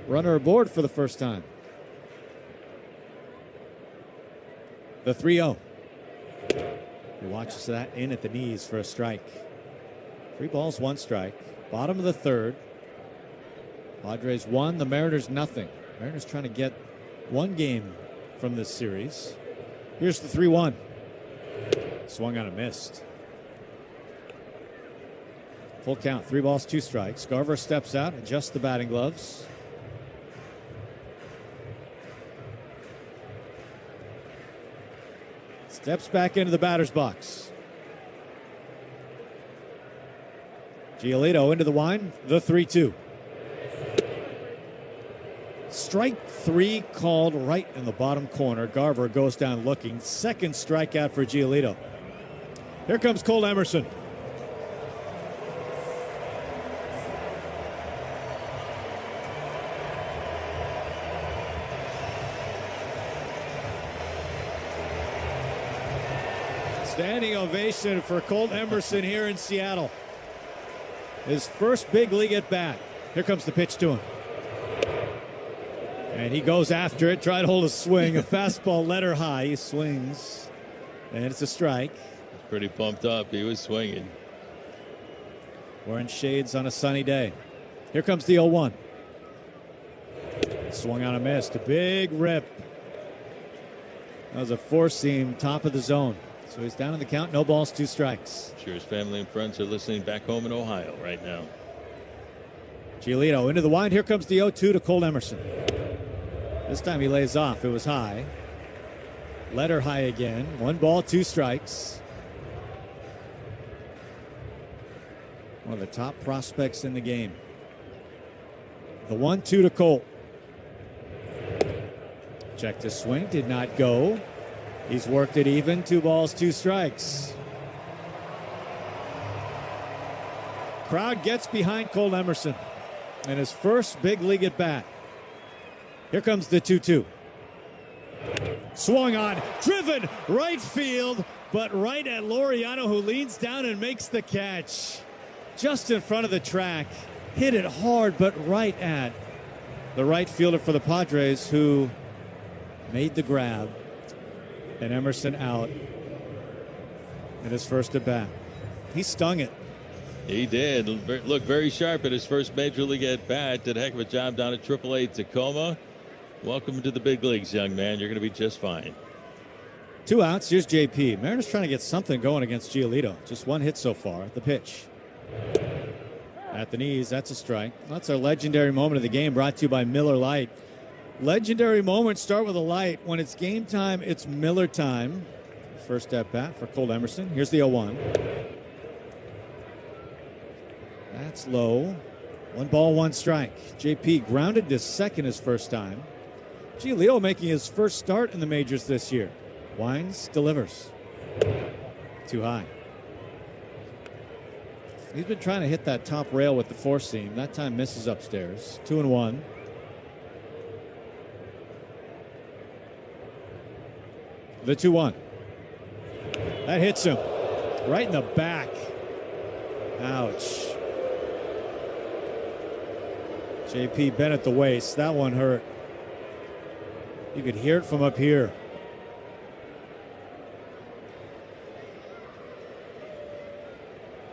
runner aboard for the first time. The 3-0. He watches that in at the knees for a strike. 3 balls, 1 strike. Bottom of the third. Padres 1, the Mariners nothing. Mariners trying to get 1 game from this series. Here's the 3-1. Swung on and missed. Full count, 3 balls, 2 strikes. Garver steps out, adjusts the batting gloves. Steps back into the batter's box. Giolito into the wind, the 3-2. Strike 3 called right in the bottom corner. Garver goes down looking. Second strikeout for Giolito. Here comes Cole Emerson. Standing ovation for Cole Emerson here in Seattle. His first big league at bat. Here comes the pitch to him. And he goes after it, try to hold a swing. A fastball letter high. He swings. And it's a strike. Pretty pumped up. He was swinging. Wearing shades on a sunny day. Here comes the 0-1. Swung on a miss. A big rip. That was a 4-seam, top of the zone. So he's down in the count. No balls, 2 strikes. Sure his family and friends are listening back home in Ohio right now. Giolito into the wind. Here comes the 0-2 to Cole Emerson. This time he lays off. It was high. Letter high again. 1 ball, 2 strikes. One of the top prospects in the game. The 1-2 to Cole. Checked his swing. Did not go. He's worked it even. 2 balls, 2 strikes. Crowd gets behind Cole Emerson and his first big league at bat. Here comes the 2-2. Swung on, driven right field, but right at Laureano, who leans down and makes the catch. Just in front of the track. Hit it hard, but right at the right fielder for the Padres, who made the grab. And Emerson out in his first at bat. He stung it. He did. Look very sharp at his first major league at bat. Did a heck of a job down at AAA Tacoma. Welcome to the big leagues, young man. You're going to be just fine. 2 outs. Here's JP. Mariners trying to get something going against Giolito. Just 1 hit so far. The pitch. At the knees. That's a strike. That's our legendary moment of the game, brought to you by Miller Lite. Legendary moments start with a light. When it's game time, it's Miller time. First at bat for Cole Emerson. Here's the 0-1. That's low. 1 ball, 1 strike. JP grounded to second his first time. Leo making his first start in the majors this year. Wines delivers. Too high. He's been trying to hit that top rail with the four seam. That time misses upstairs. 2-1. The 2-1. That hits him right in the back. Ouch. J.P. Bennett at the waist. That one hurt. You could hear it from up here.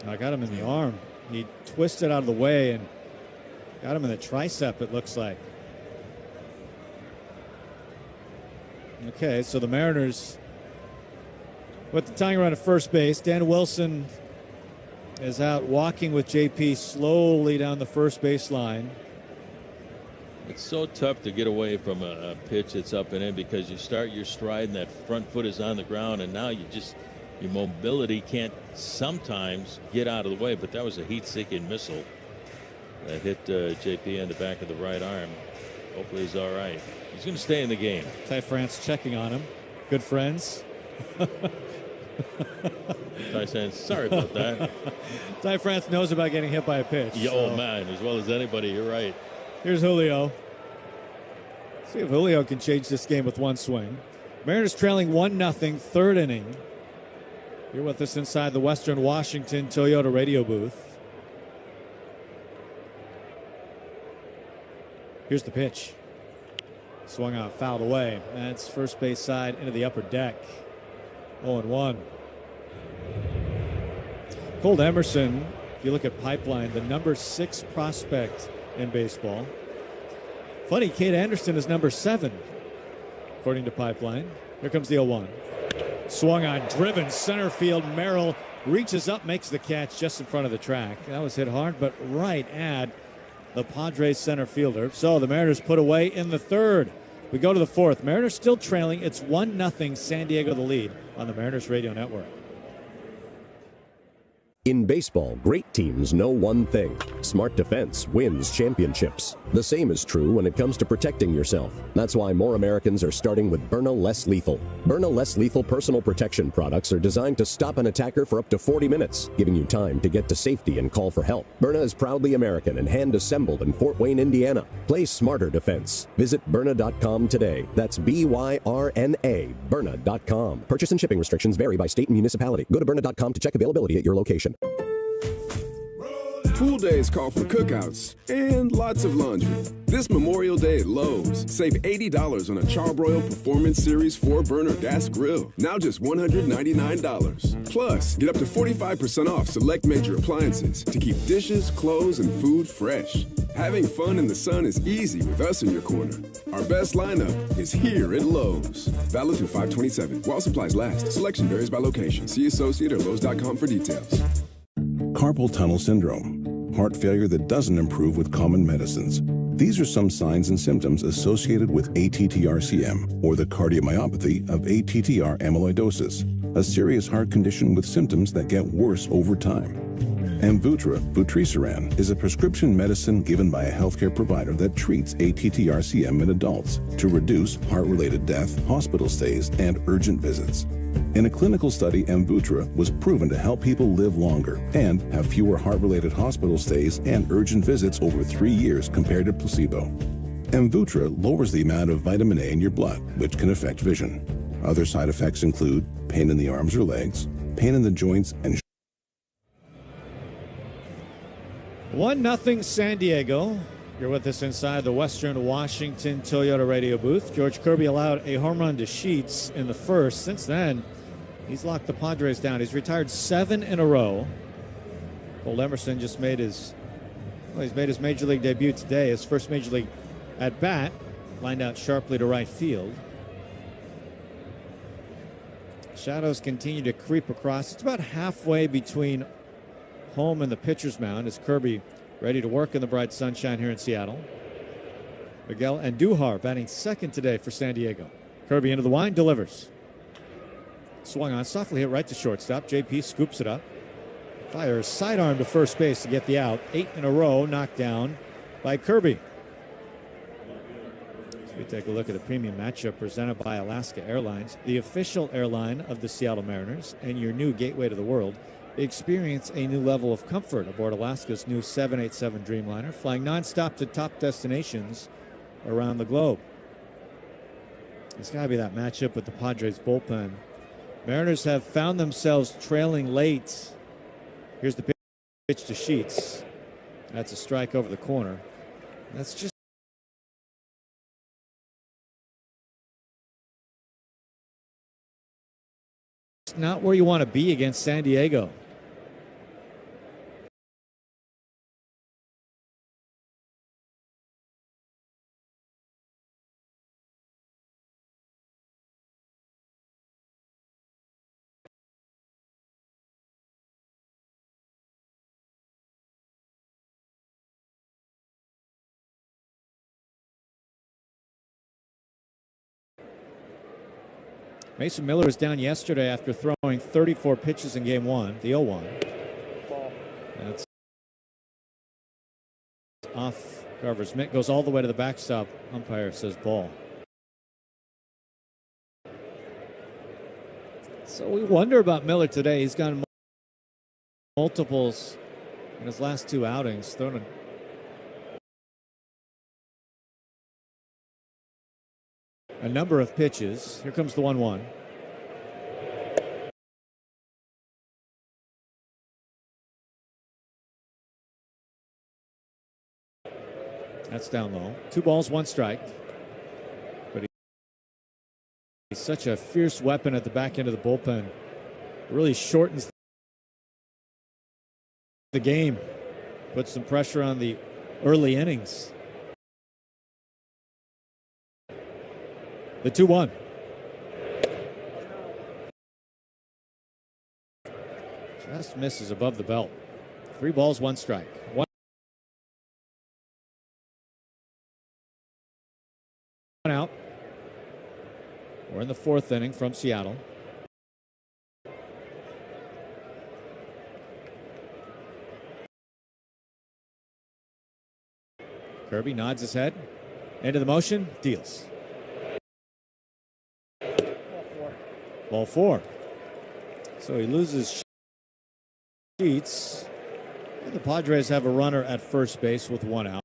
I got him in the arm. He twisted out of the way and got him in the tricep, it looks like. Okay, so the Mariners with the tying run at first base. Dan Wilson is out walking with JP slowly down the first base line. It's so tough to get away from a pitch that's up and in because you start your stride and that front foot is on the ground, and now your mobility can't sometimes get out of the way. But that was a heat-seeking missile that hit JP in the back of the right arm. Hopefully he's all right. He's going to stay in the game. Ty France checking on him. Good friends. Ty saying, sorry about that. Ty France knows about getting hit by a pitch. Yeah, so. Oh, man, as well as anybody. You're right. Here's Julio. See if Julio can change this game with one swing. Mariners trailing 1-0, third inning. You're with us inside the Western Washington Toyota radio booth. Here's the pitch. Swung out, fouled away. That's first base side into the upper deck. 0-1. Cole Emerson, if you look at Pipeline, the number 6 prospect in baseball. Funny, Kate Anderson is number 7, according to Pipeline. Here comes the 0-1. Swung on, driven center field. Merrill reaches up, makes the catch just in front of the track. That was hit hard, but right at the Padres center fielder. So the Mariners put away in the third. We go to the fourth. Mariners still trailing. It's 1-0 San Diego the lead on the Mariners Radio Network. In baseball, great teams know one thing. Smart defense wins championships. The same is true when it comes to protecting yourself. That's why more Americans are starting with Byrna Less Lethal. Byrna Less Lethal personal protection products are designed to stop an attacker for up to 40 minutes, giving you time to get to safety and call for help. Byrna is proudly American and hand-assembled in Fort Wayne, Indiana. Play smarter defense. Visit Byrna.com today. That's B-Y-R-N-A, Byrna.com. Purchase and shipping restrictions vary by state and municipality. Go to Byrna.com to check availability at your location. Pool days call for cookouts and lots of laundry. This Memorial Day at Lowe's, save $80 on a Charbroil Performance Series 4-burner gas grill. Now just $199. Plus, get up to 45% off select major appliances to keep dishes, clothes, and food fresh. Having fun in the sun is easy with us in your corner. Our best lineup is here at Lowe's. Valid through 5/27. While supplies last. Selection varies by location. See associate or Lowe's.com for details. Carpal tunnel syndrome, heart failure that doesn't improve with common medicines. These are some signs and symptoms associated with ATTR-CM, or the cardiomyopathy of ATTR amyloidosis, a serious heart condition with symptoms that get worse over time. Amvuttra, vutrisiran, is a prescription medicine given by a healthcare provider that treats ATTR-CM in adults to reduce heart-related death, hospital stays, and urgent visits. In a clinical study, Amvuttra was proven to help people live longer and have fewer heart-related hospital stays and urgent visits over 3 years compared to placebo. Amvuttra lowers the amount of vitamin A in your blood, which can affect vision. Other side effects include pain in the arms or legs, pain in the joints, and 1-0 San Diego. You're with us inside the Western Washington Toyota radio booth. George Kirby allowed a home run to Sheets in the first. Since then, he's locked the Padres down. He's retired 7 in a row. Cole Emerson just made his major league debut today. His first major league at bat, lined out sharply to right field. Shadows continue to creep across. It's about halfway between home and the pitcher's mound as Kirby ready to work in the bright sunshine here in Seattle. Miguel Andujar batting second today for San Diego. Kirby into the wind, delivers. Swung on, softly hit right to shortstop. JP scoops it up. Fires sidearm to first base to get the out. 8 in a row knocked down by Kirby. We take a look at the premium matchup presented by Alaska Airlines, the official airline of the Seattle Mariners and your new gateway to the world. Experience a new level of comfort aboard Alaska's new 787 Dreamliner, flying nonstop to top destinations around the globe. It's got to be that matchup with the Padres bullpen. Mariners have found themselves trailing late. Here's the pitch to Sheets. That's a strike over the corner. That's just not where you want to be against San Diego. Mason Miller was down yesterday after throwing 34 pitches in game one, the 0-1. That's off Carver's mitt, goes all the way to the backstop. Umpire says ball. So we wonder about Miller today. He's gotten multiples in his last two outings, thrown a number of pitches. Here comes the 1-1. That's down low. 2 balls, 1 strike. But he's such a fierce weapon at the back end of the bullpen. It really shortens the game. Puts some pressure on the early innings. The 2-1. Just misses above the belt. 3 balls, 1 strike. 1 out. We're in the 4th inning from Seattle. Kirby nods his head. Into the motion. Deals. Ball 4. So he loses Sheets. And the Padres have a runner at first base with 1 out.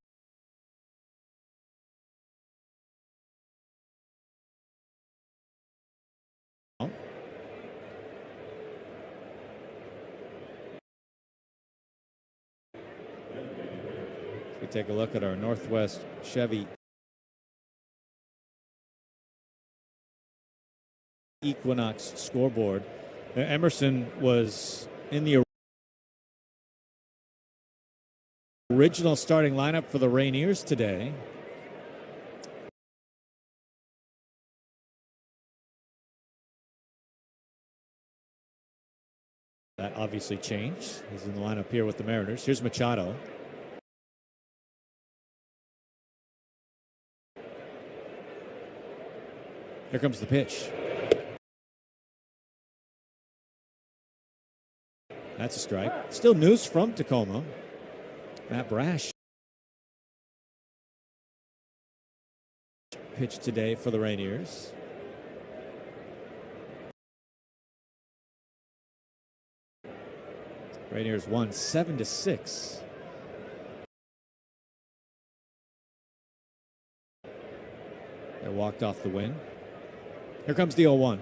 We take a look at our Northwest Chevy Equinox scoreboard. Emerson was in the original starting lineup for the Rainiers today. That obviously changed. He's in the lineup here with the Mariners. Here's Machado. Here comes the pitch. That's a strike. Still news from Tacoma. Matt Brash pitched today for the Rainiers. Rainiers won 7-6. They walked off the win. Here comes the 0-1.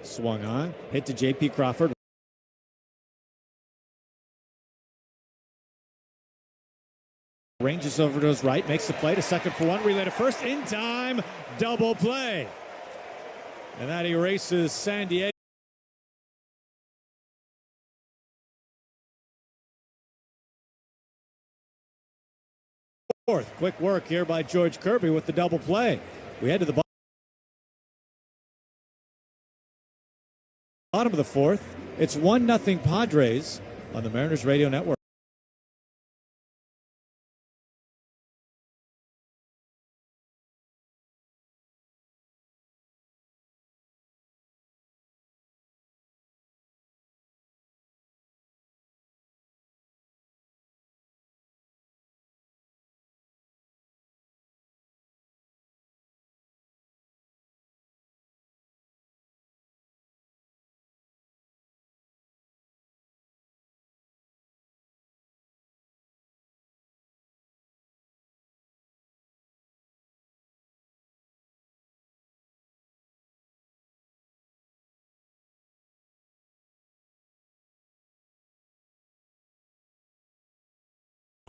Swung on, hit to J.P. Crawford. Ranges over to his right, makes the play to second for 1, relay to first, in time, double play. And that erases San Diego. Quick work here by George Kirby with the double play. We head to the bottom of the 4th. It's 1-0 Padres on the Mariners Radio Network.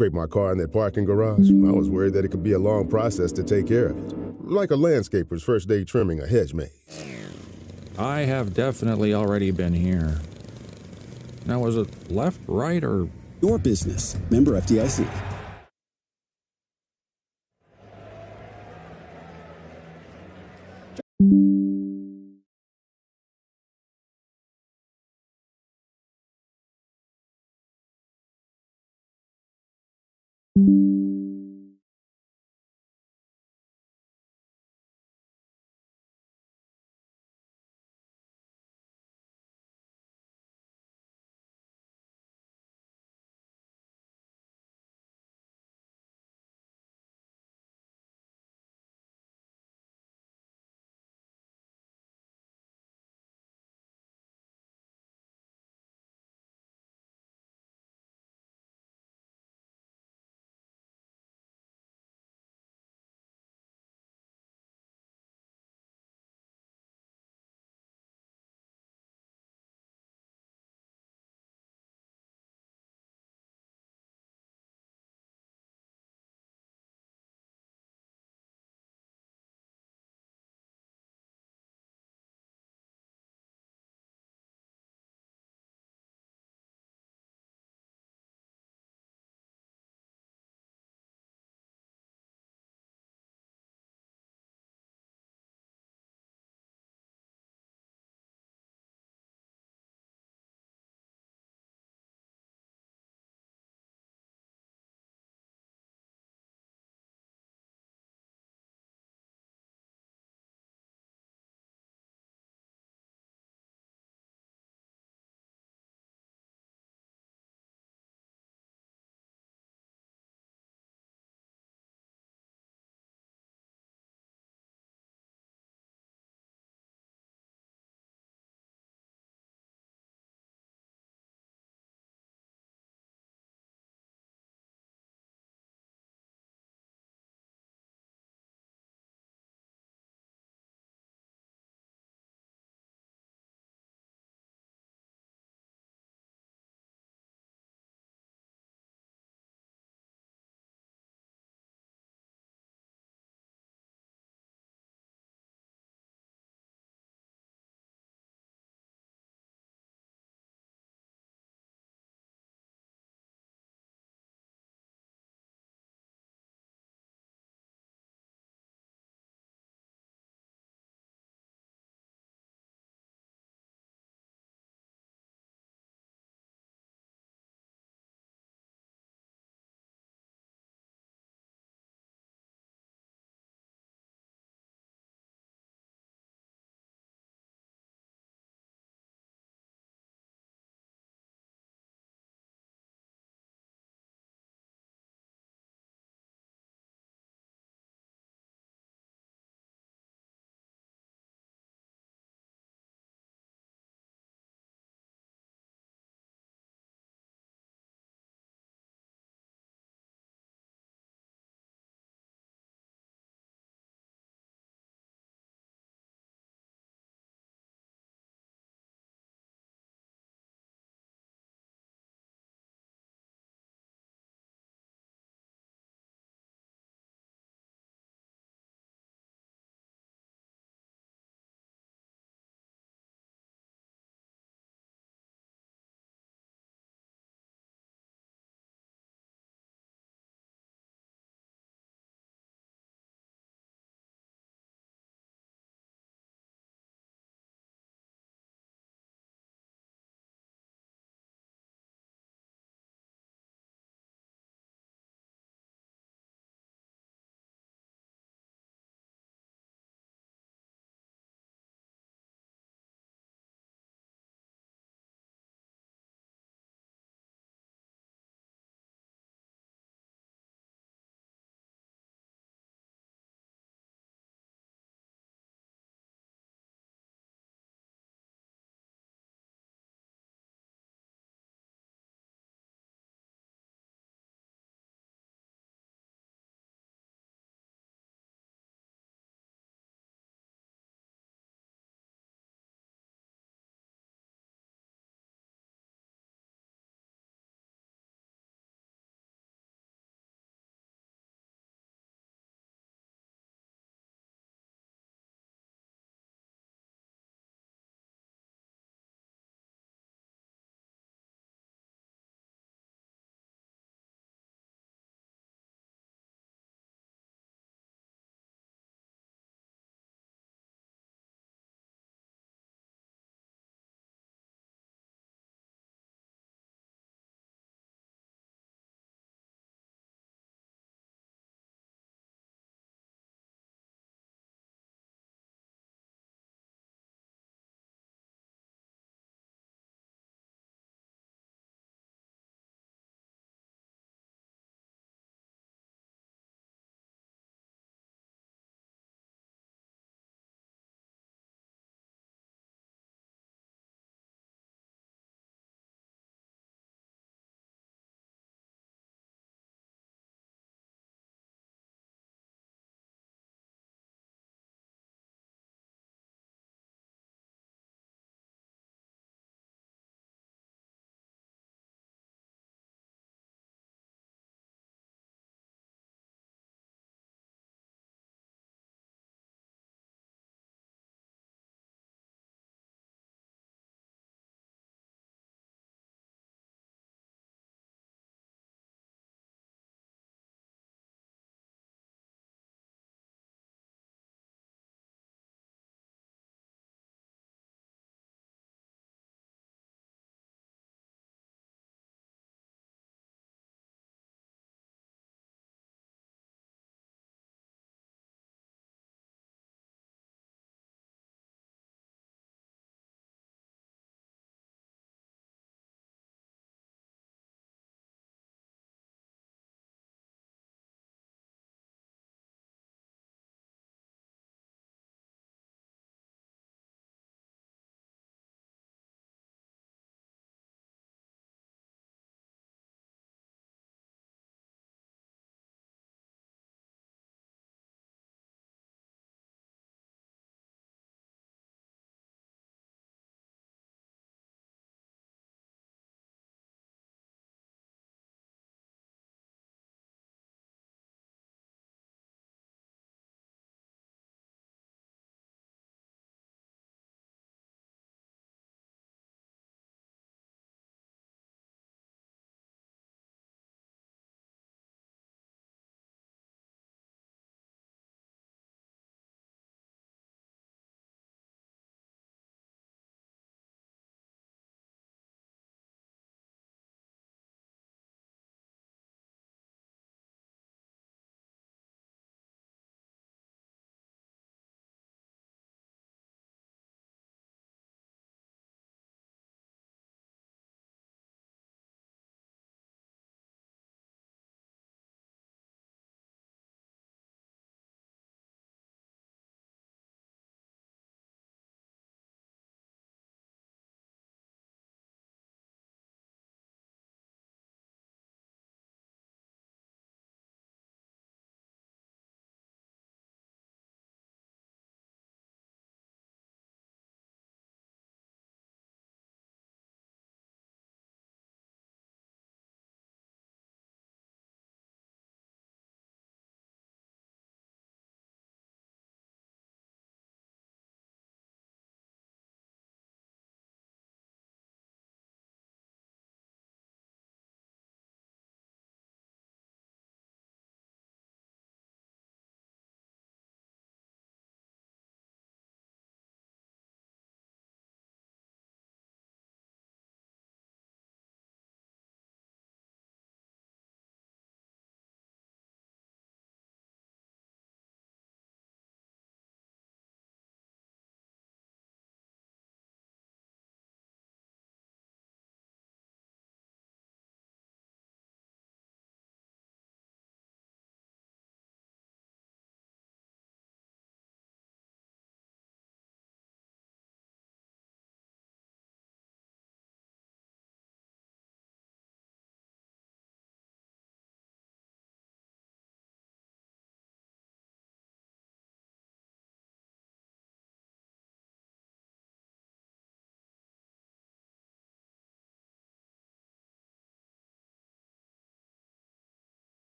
scraped my car in that parking garage, I was worried that it could be a long process to take care of it. Like a landscaper's first day trimming a hedge maze. I have definitely already been here. Now, was it left, right, or... Your business. Member FDIC.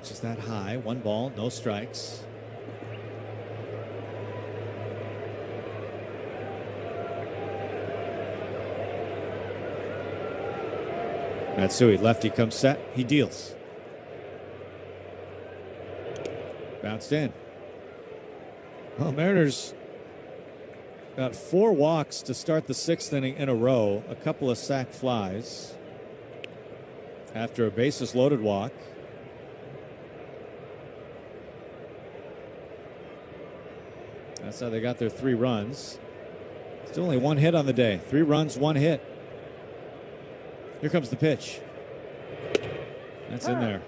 Watches that high. 1 ball, no strikes. Matsui, lefty comes set. He deals. Bounced in. Well, Mariners got 4 walks to start the 6th inning in a row. A couple of sac flies after a bases loaded walk. That's how they got their 3 runs. Still only 1 hit on the day. 3 runs, 1 hit. Here comes the pitch. That's in there.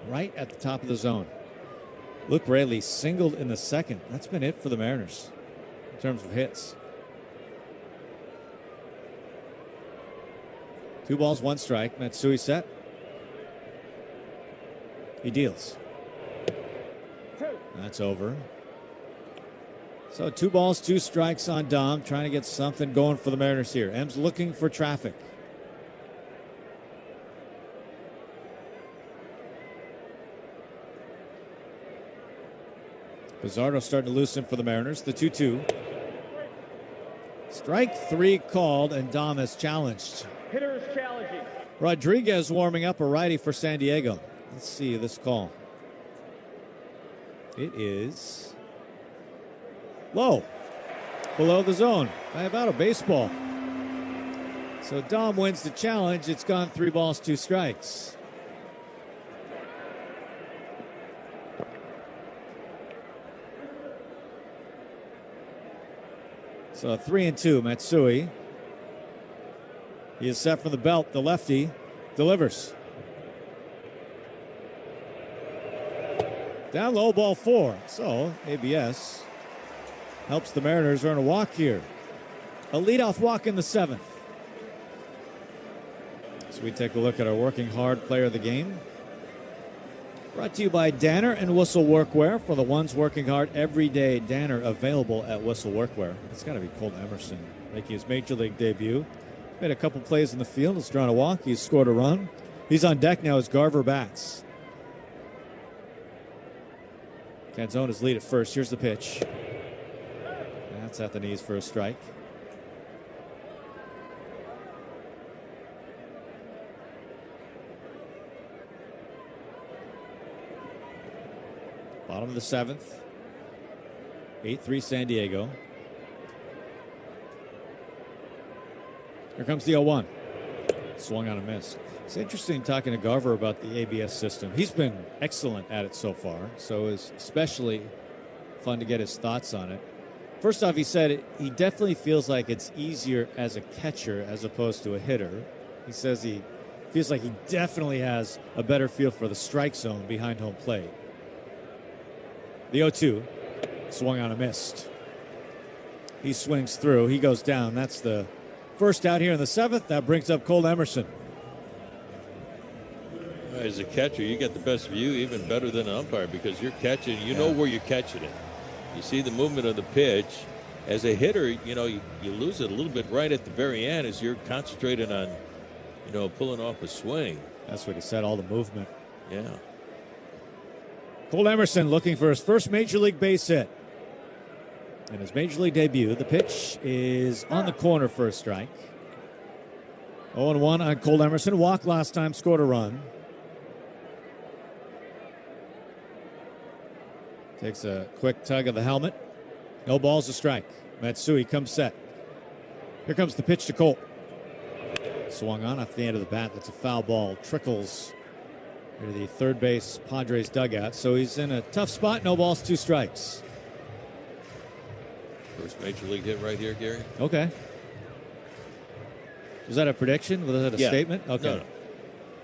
Right at the top of the zone. Luke Raley singled in the 2nd. That's been it for the Mariners in terms of hits. 2 balls, 1 strike. Matsui set. He deals. That's over. So 2 balls, 2 strikes on Dom, trying to get something going for the Mariners here. M's looking for traffic. Pizarro starting to loosen for the Mariners. The 2-2. Strike 3 called, and Dom has challenged. Hitter is challenging. Rodriguez warming up, a righty for San Diego. Let's see this call. It is low, below the zone by about a baseball. So Dom wins the challenge. It's gone 3 balls, 2 strikes. So 3-2, Matsui. He is set from the belt. The lefty delivers. Down low, ball 4. So ABS helps the Mariners earn a walk here. A leadoff walk in the 7th. So we take a look at our working hard player of the game. Brought to you by Danner and Whistle Workwear. For the ones working hard every day, Danner available at Whistle Workwear. It's got to be Cole Emerson making his major league debut. Made a couple plays in the field. Has drawn a walk. He's scored a run. He's on deck now as Garver bats. Canzone's lead at first. Here's the pitch. That's at the knees for a strike. Bottom of the 7th. 8-3 San Diego. Here comes the 0-1. Swung on a miss. It's interesting talking to Garver about the ABS system. He's been excellent at it so far, so it's especially fun to get his thoughts on it. First off, he said he definitely feels like it's easier as a catcher as opposed to a hitter. He says he feels like he definitely has a better feel for the strike zone behind home plate. The 0-2, swung on a missed. He swings through. He goes down. That's the first out here in the 7th. That brings up Cole Emerson. As a catcher, you get the best view, even better than an umpire, because you're catching. You know where you're catching it. You see the movement of the pitch. As a hitter, you lose it a little bit right at the very end as you're concentrating on, pulling off a swing. That's what he said. All the movement. Yeah. Cole Emerson looking for his first major league base hit. In his major league debut, the pitch is on the corner for a strike. 0-1 on Cole Emerson. Walked last time, scored a run. Takes a quick tug of the helmet. No balls, a strike. Matsui comes set. Here comes the pitch to Cole. Swung on off the end of the bat. That's a foul ball. Trickles to the third base Padres dugout. So he's in a tough spot. No balls, 2 strikes. First major league hit right here, Gary. Okay. Was that a prediction? Was that a statement? Okay. No.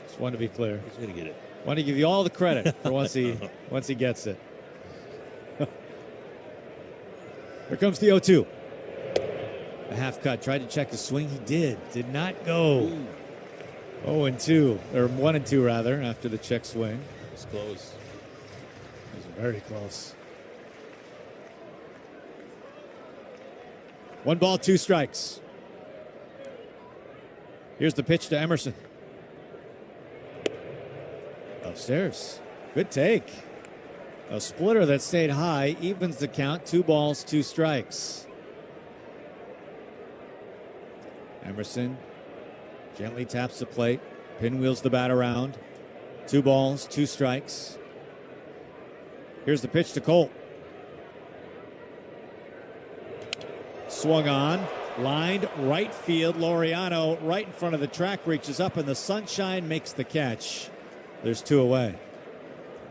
Just wanted to be clear. He's going to get it. Want to give you all the credit for once he gets it. Here comes the 0-2. A half cut. Tried to check his swing. He did. Did not go. 0-2, or 1-2 rather, after the check swing. It's close. It was very close. 1 ball, 2 strikes. Here's the pitch to Emerson. Upstairs. Good take. A splitter that stayed high evens the count. 2 balls, 2 strikes. Emerson gently taps the plate, pinwheels the bat around. 2 balls, 2 strikes. Here's the pitch to Colt. Swung on, lined right field. Laureano right in front of the track, reaches up in the sunshine, makes the catch. There's 2 away.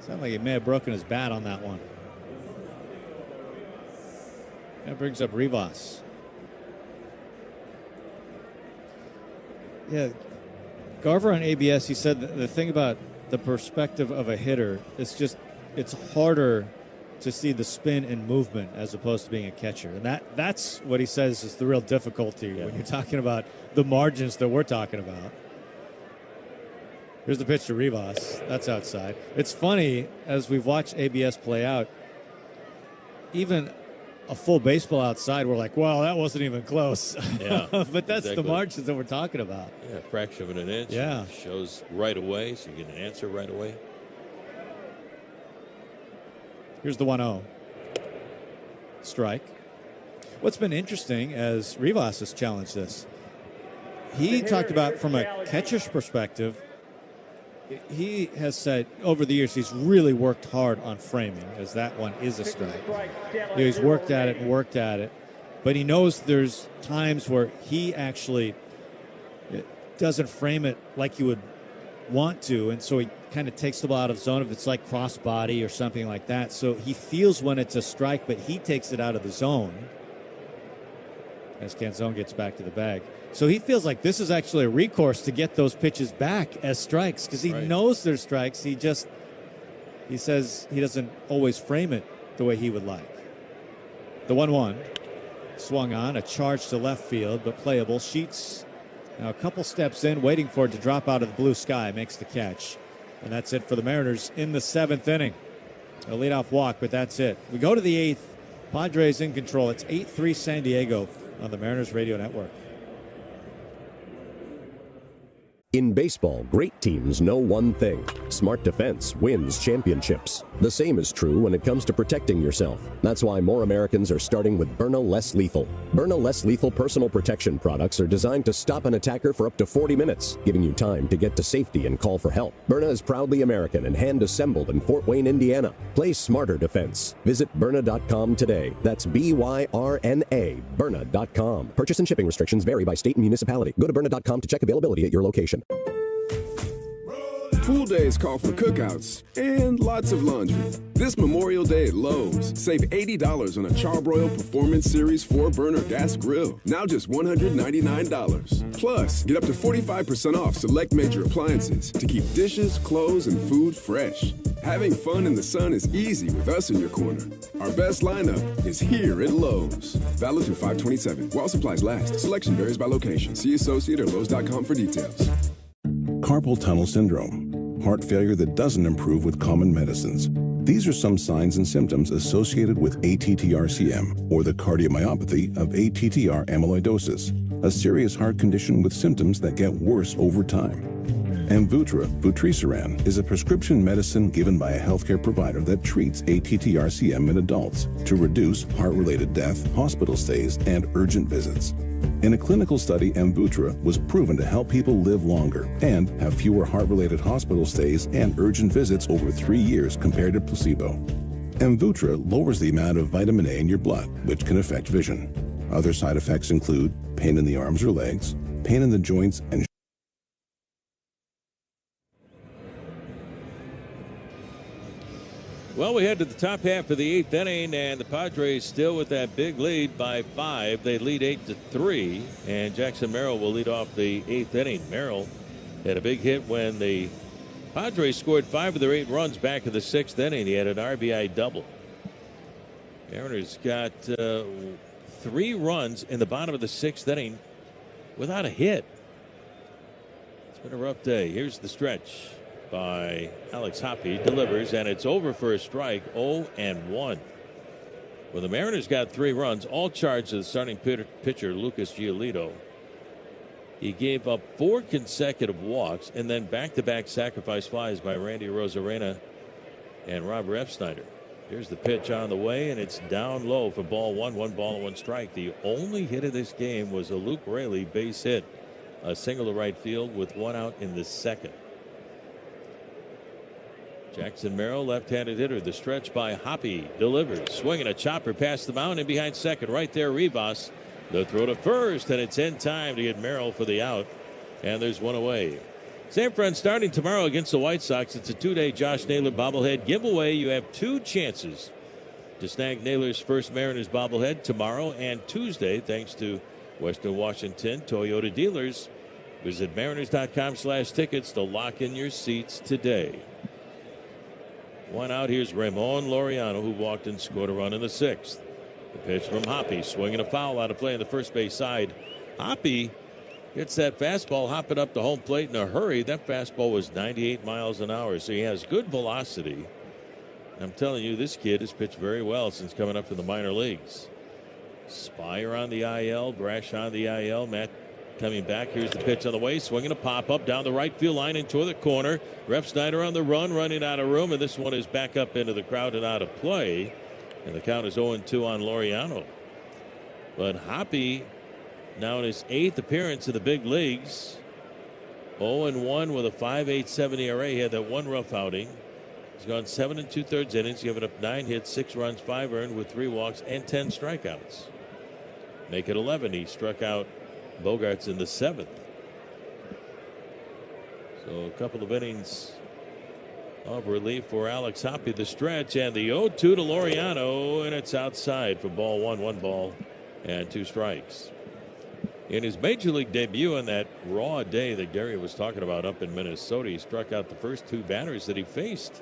Sounds like he may have broken his bat on that one. That brings up Rivas. Yeah, Garver on ABS, he said the thing about the perspective of a hitter, it's harder to see the spin and movement as opposed to being a catcher. And that's what he says is the real difficulty when you're talking about the margins that we're talking about. Here's the pitch to Rivas. That's outside. It's funny, as we've watched ABS play out, even a full baseball outside, we're like, well, that wasn't even close. Yeah, but that's exactly. the margins that we're talking about. Yeah, fraction of an inch. Yeah. Shows right away, so you get an answer right away. Here's the 1-0. Strike. What's been interesting as Rivas has challenged this, he talked about from a catcher's perspective, he has said over the years he's really worked hard on framing, as that one is a strike. He's worked at it and worked at it, but he knows there's times where he actually doesn't frame it like he would want to, and so he kind of takes the ball out of the zone if it's like cross body or something like that. So he feels when it's a strike, but he takes it out of the zone as Canzone gets back to the bag. So he feels like this is actually a recourse to get those pitches back as strikes because he knows they're strikes. He says he doesn't always frame it the way he would like. The 1-1 swung on, a charge to left field, but playable. Sheets now a couple steps in, waiting for it to drop out of the blue sky, makes the catch. And that's it for the Mariners in the 7th inning. A leadoff walk, but that's it. We go to the 8th. Padres in control. It's 8-3 San Diego on the Mariners Radio Network. In baseball, great teams know one thing. Smart defense wins championships. The same is true when it comes to protecting yourself. That's why more Americans are starting with Byrna Less Lethal. Byrna Less Lethal personal protection products are designed to stop an attacker for up to 40 minutes, giving you time to get to safety and call for help. Byrna is proudly American and hand-assembled in Fort Wayne, Indiana. Play smarter defense. Visit Byrna.com today. That's B-Y-R-N-A, Byrna.com. Purchase and shipping restrictions vary by state and municipality. Go to Byrna.com to check availability at your location. Pool days call for cookouts and lots of laundry. This Memorial Day at Lowe's, save $80 on a Charbroil Performance Series 4-burner gas grill. Now just $199. Plus, get up to 45% off select major appliances to keep dishes, clothes, and food fresh. Having fun in the sun is easy with us in your corner. Our best lineup is here at Lowe's. Valid through 5/27. While supplies last. Selection varies by location. See associate or Lowe's.com for details. Carpal tunnel syndrome, heart failure that doesn't improve with common medicines. These are some signs and symptoms associated with ATTR-CM, or the cardiomyopathy of ATTR amyloidosis, a serious heart condition with symptoms that get worse over time. Amvuttra, vutrisiran, is a prescription medicine given by a healthcare provider that treats ATTR-CM in adults to reduce heart-related death, hospital stays, and urgent visits. In a clinical study, Amvuttra was proven to help people live longer and have fewer heart-related hospital stays and urgent visits over 3 years compared to placebo. Amvuttra lowers the amount of vitamin A in your blood, which can affect vision. Other side effects include pain in the arms or legs, pain in the joints, and well, we head to the top half of the 8th inning, and the Padres still with that big lead by 5. They lead 8-3, and Jackson Merrill will lead off the 8th inning. Merrill had a big hit when the Padres scored 5 of their 8 runs back in the 6th inning. He had an RBI double. Mariners got 3 runs in the bottom of the 6th inning without a hit. It's been a rough day. Here's the stretch by Alex Hoppe, delivers, and it's over for a strike. 0-1. Well, the Mariners got 3 runs, all charged to the starting pitcher Lucas Giolito. He gave up 4 consecutive walks and then back-to-back sacrifice flies by Randy Arozarena and Rob Refsnyder. Here's the pitch on the way, and it's down low for ball one. 1 ball and 1 strike. The only hit of this game was a Luke Raley base hit, a single to right field with 1 out in the second. Jackson Merrill, left-handed hitter. The stretch by Hoppy delivers. Swinging a chopper past the mound and behind second. Right there, Rivas. The throw to first, and it's in time to get Merrill for the out. And there's 1 away. San Fran starting tomorrow against the White Sox. It's a 2-day Josh Naylor bobblehead giveaway. You have 2 chances to snag Naylor's first Mariners bobblehead tomorrow and Tuesday, thanks to Western Washington Toyota dealers. Visit mariners.com/tickets to lock in your seats today. 1 out. Here's Ramon Laureano, who walked and scored a run in the 6th. The pitch from Hoppy, swinging a foul out of play on the first base side. Hoppy gets that fastball hopping up the home plate in a hurry. That fastball was 98 miles an hour, so he has good velocity. I'm telling you, this kid has pitched very well since coming up from the minor leagues. Spire on the IL, Brash on the IL. Matt coming back. Here's the pitch on the way, swinging a pop-up down the right field line into the corner. Refsnyder on the run, running out of room, and this one is back up into the crowd and out of play. And the count is 0-2 on Laureano. But Hoppy, now in his 8th appearance in the big leagues, 0-1 with a 5.87 ERA. He had that 1 rough outing. He's gone 7 2/3 innings, given up 9 hits, 6 runs, 5 earned with 3 walks and 10 strikeouts. Make it 11. He struck out Bogarts in the 7th. So a couple of innings of relief for Alex Hoppy. The stretch and the 0-2 to Laureano, and it's outside for ball 1. 1 ball and 2 strikes. In his major league debut on that raw day that Gary was talking about up in Minnesota, he struck out the first 2 batters that he faced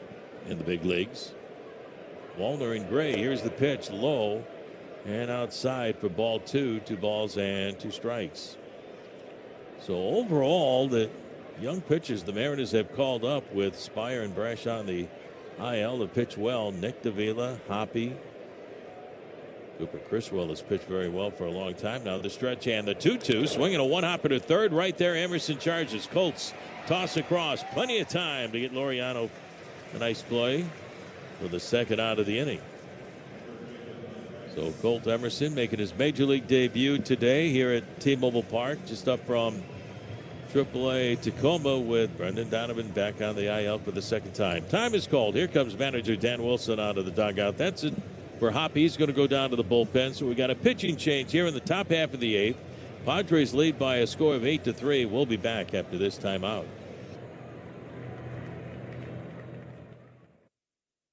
in the big leagues. Wallner and Gray. Here's the pitch, low and outside for ball 2. 2 balls and 2 strikes. So overall, the young pitchers the Mariners have called up with Spire and Brash on the IL to pitch well. Nick Davila, Hoppy, Cooper Criswell has pitched very well for a long time now. The stretch and the 2-2, swinging a 1-hopper to third. Right there, Emerson charges. Colts toss across. Plenty of time to get Laureano a nice play for the 2nd out of the inning. So Colt Emerson making his major league debut today here at T-Mobile Park, just up from AAA Tacoma, with Brendan Donovan back on the IL for the 2nd time. Time is called. Here comes manager Dan Wilson out of the dugout. That's it for Hoppy. He's going to go down to the bullpen. So we got a pitching change here in the top half of the 8th. Padres lead by a score of 8-3. We'll be back after this timeout.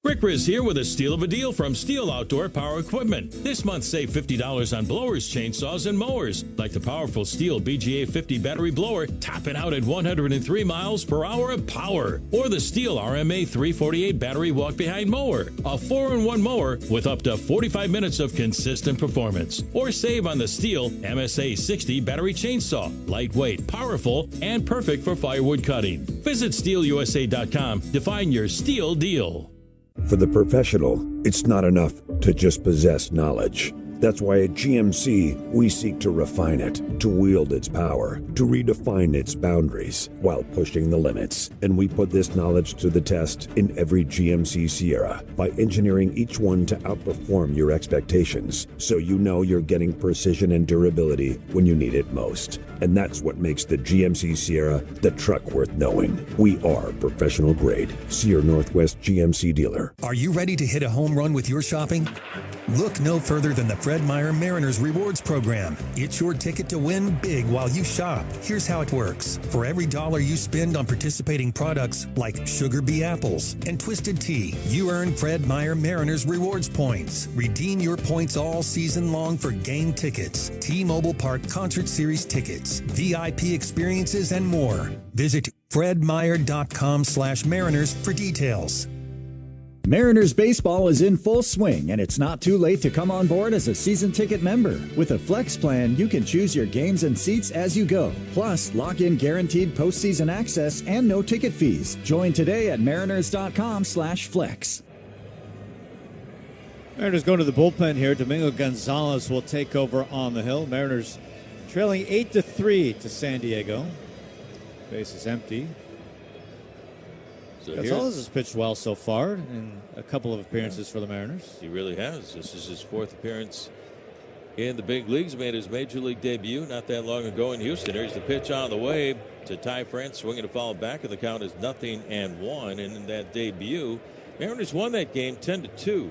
Rick Riz here with a steal of a deal from Steel Outdoor Power Equipment. This month, save $50 on blowers, chainsaws, and mowers. Like the powerful Steel BGA 50 battery blower, topping out at 103 miles per hour of power. Or the Steel RMA 348 battery walk-behind mower, a 4-in-1 mower with up to 45 minutes of consistent performance. Or save on the Steel MSA 60 battery chainsaw, lightweight, powerful, and perfect for firewood cutting. Visit SteelUSA.com to find your Steel deal. For the professional, it's not enough to just possess knowledge. That's why at GMC, we seek to refine it, to wield its power, to redefine its boundaries while pushing the limits. And we put this knowledge to the test in every GMC Sierra by engineering each one to outperform your expectations, so you know you're getting precision and durability when you need it most. And that's what makes the GMC Sierra the truck worth knowing. We are professional grade. See your Northwest GMC dealer. Are you ready to hit a home run with your shopping? Look no further than the Fred Meyer Mariners Rewards Program. It's your ticket to win big while you shop. Here's how it works. For every $1 you spend on participating products like Sugar Bee Apples and Twisted Tea, you earn Fred Meyer Mariners Rewards points. Redeem your points all season long for game tickets, T-Mobile Park Concert Series tickets, VIP experiences, and more. Visit fredmeyer.com/Mariners for details. Mariners baseball is in full swing, and it's not too late to come on board as a season ticket member. With a Flex plan, you can choose your games and seats as you go. Plus, lock in guaranteed postseason access and no ticket fees. Join today at mariners.com/flex. Mariners going to the bullpen here. Domingo Gonzalez will take over on the hill. Mariners trailing 8-3 to San Diego. Base is empty. So Gonzalez has pitched well so far in a couple of appearances for the Mariners. He really has. This is his 4th appearance in the big leagues. Made his major league debut not that long ago in Houston. Here's the pitch on the way to Ty France, swinging a foul back, and the count is 0-1. And in that debut, Mariners won that game 10-2.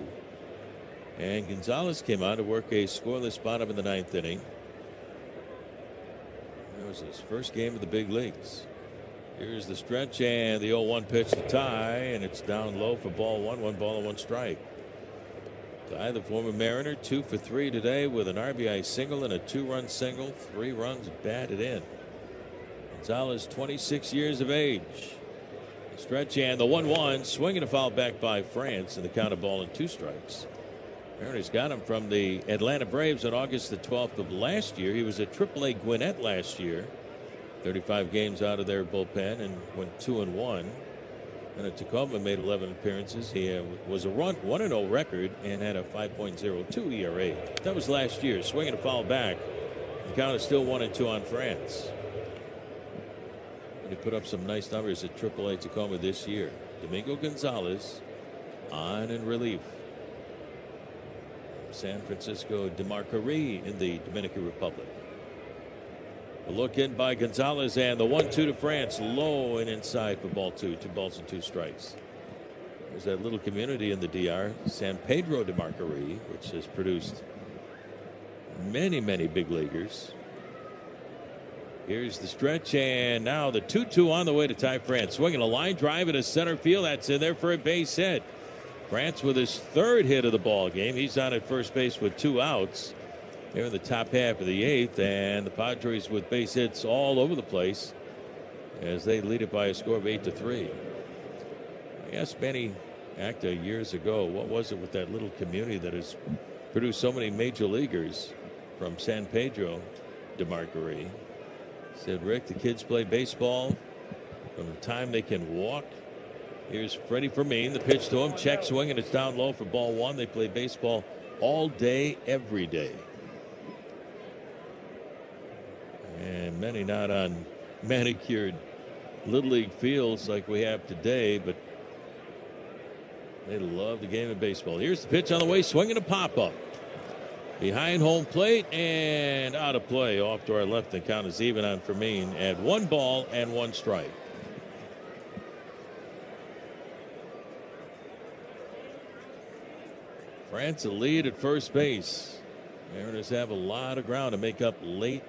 And Gonzalez came on to work a scoreless bottom in the 9th inning. That was his first game of the big leagues. Here's the stretch and the 0-1 pitch to Ty, and it's down low for ball 1, 1 ball and 1 strike. Ty, the former Mariner, 2 for 3 today with an RBI single and a 2-run single, 3 runs batted in. Gonzalez, 26 years of age. The stretch and the 1-1, swinging a foul back by France, and the count of ball and 2 strikes. Mariners got him from the Atlanta Braves on August the 12th of last year. He was at AAA Gwinnett last year. 35 games out of their bullpen and went 2-1. And at Tacoma made 11 appearances. He was a 1-0 record and had a 5.02 ERA. That was last year. Swinging a foul back. The count is still 1-2 on France. But he put up some nice numbers at AAA Tacoma this year. Domingo Gonzalez on in relief. San Francisco DeMarcari in the Dominican Republic. A look in by Gonzalez and the 1-2 to France, low and inside for ball 2, 2 balls and 2 strikes. There's that little community in the DR, San Pedro de Marcari, which has produced many big leaguers. Here's the stretch, and now the 2-2 on the way to Ty France, swinging a line drive into center field. That's in there for a base hit. France with his 3rd hit of the ball game. He's on at first base with 2 outs. They're in the top half of the 8th, and the Padres with base hits all over the place as they lead it by a score of 8-3. I asked Benny Acta years ago, what was it with that little community that has produced so many major leaguers from San Pedro de Marcari? He said, Rick, the kids play baseball from the time they can walk. Here's Freddie Fermin, the pitch to him, check swing, and it's down low for ball 1. They play baseball all day, every day. And many not on manicured Little League fields like we have today, but they love the game of baseball. Here's the pitch on the way, swinging a pop-up. Behind home plate and out of play. Off to our left, the count is even on Fermin at 1 ball and 1 strike. France a lead at first base. Mariners have a lot of ground to make up late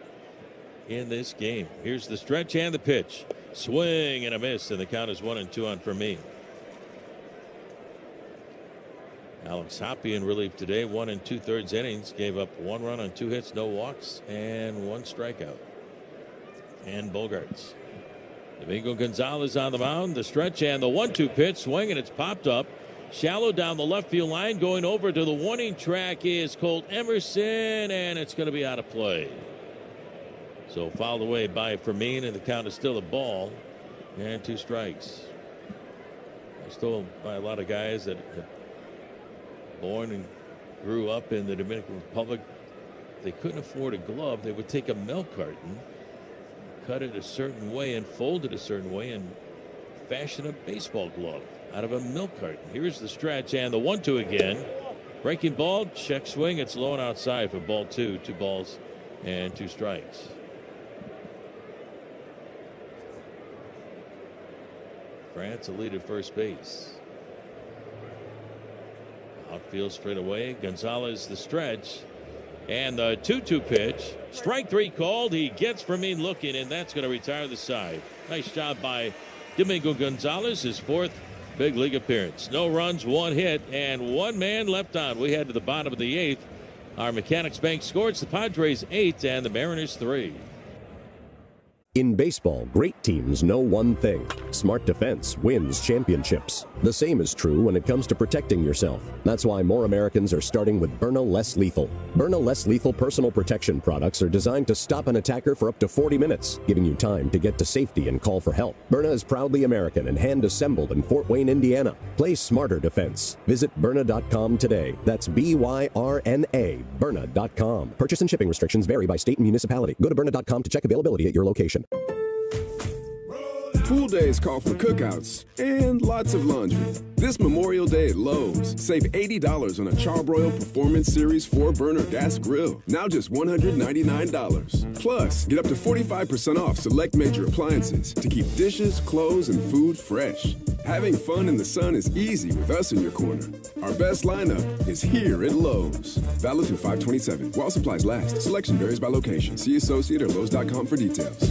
in this game. Here's the stretch and the pitch. Swing and a miss, and the count is 1-2 on Fermin. Alex Hoppe in relief today, 1 2/3 innings, gave up 1 run on 2 hits, no walks, and 1 strikeout. And Bogarts. Domingo Gonzalez on the mound, the stretch and the 1-2 pitch, swing, and it's popped up. Shallow down the left field line, going over to the warning track is Colt Emerson, and it's going to be out of play. So fouled away by Fermin, and the count is still a ball and 2 strikes. They're still by a lot of guys that have born and grew up in the Dominican Republic. They couldn't afford a glove. They would take a milk carton, cut it a certain way and fold it a certain way and fashion a baseball glove out of a milk carton. Here's the stretch and the 1-2 again. Breaking ball, check swing. It's low and outside for ball 2, 2 balls and 2 strikes. France a lead at first base. Outfield straight away. Gonzalez the stretch. And the 2-2 pitch. Strike 3 called. He gets Fermin looking, and that's going to retire the side. Nice job by Domingo Gonzalez, his 4th big league appearance. No runs, 1 hit, and 1 man left on. We head to the bottom of the 8th. Our Mechanics Bank score. It's the Padres 8 and the Mariners 3. In baseball, great teams know one thing: smart defense wins championships. The same is true when it comes to protecting yourself. That's why more Americans are starting with Byrna Less Lethal. Byrna Less Lethal personal protection products are designed to stop an attacker for up to 40 minutes, giving you time to get to safety and call for help. Byrna is proudly American and hand-assembled in Fort Wayne, Indiana. Play smarter defense. Visit Byrna.com today. That's BYRNA, Byrna.com. Purchase and shipping restrictions vary by state and municipality. Go to Byrna.com to check availability at your location. Pool days call for cookouts and lots of laundry. This Memorial Day at Lowe's, save $80 on a Charbroil Performance Series 4-burner gas grill, now just $199. Plus, get up to 45% off select major appliances to keep dishes, clothes, and food fresh. Having fun in the sun is easy with us in your corner. Our best lineup is here at Lowe's. Valid through 5/27. While supplies last. Selection varies by location. See associate or Lowe's.com for details.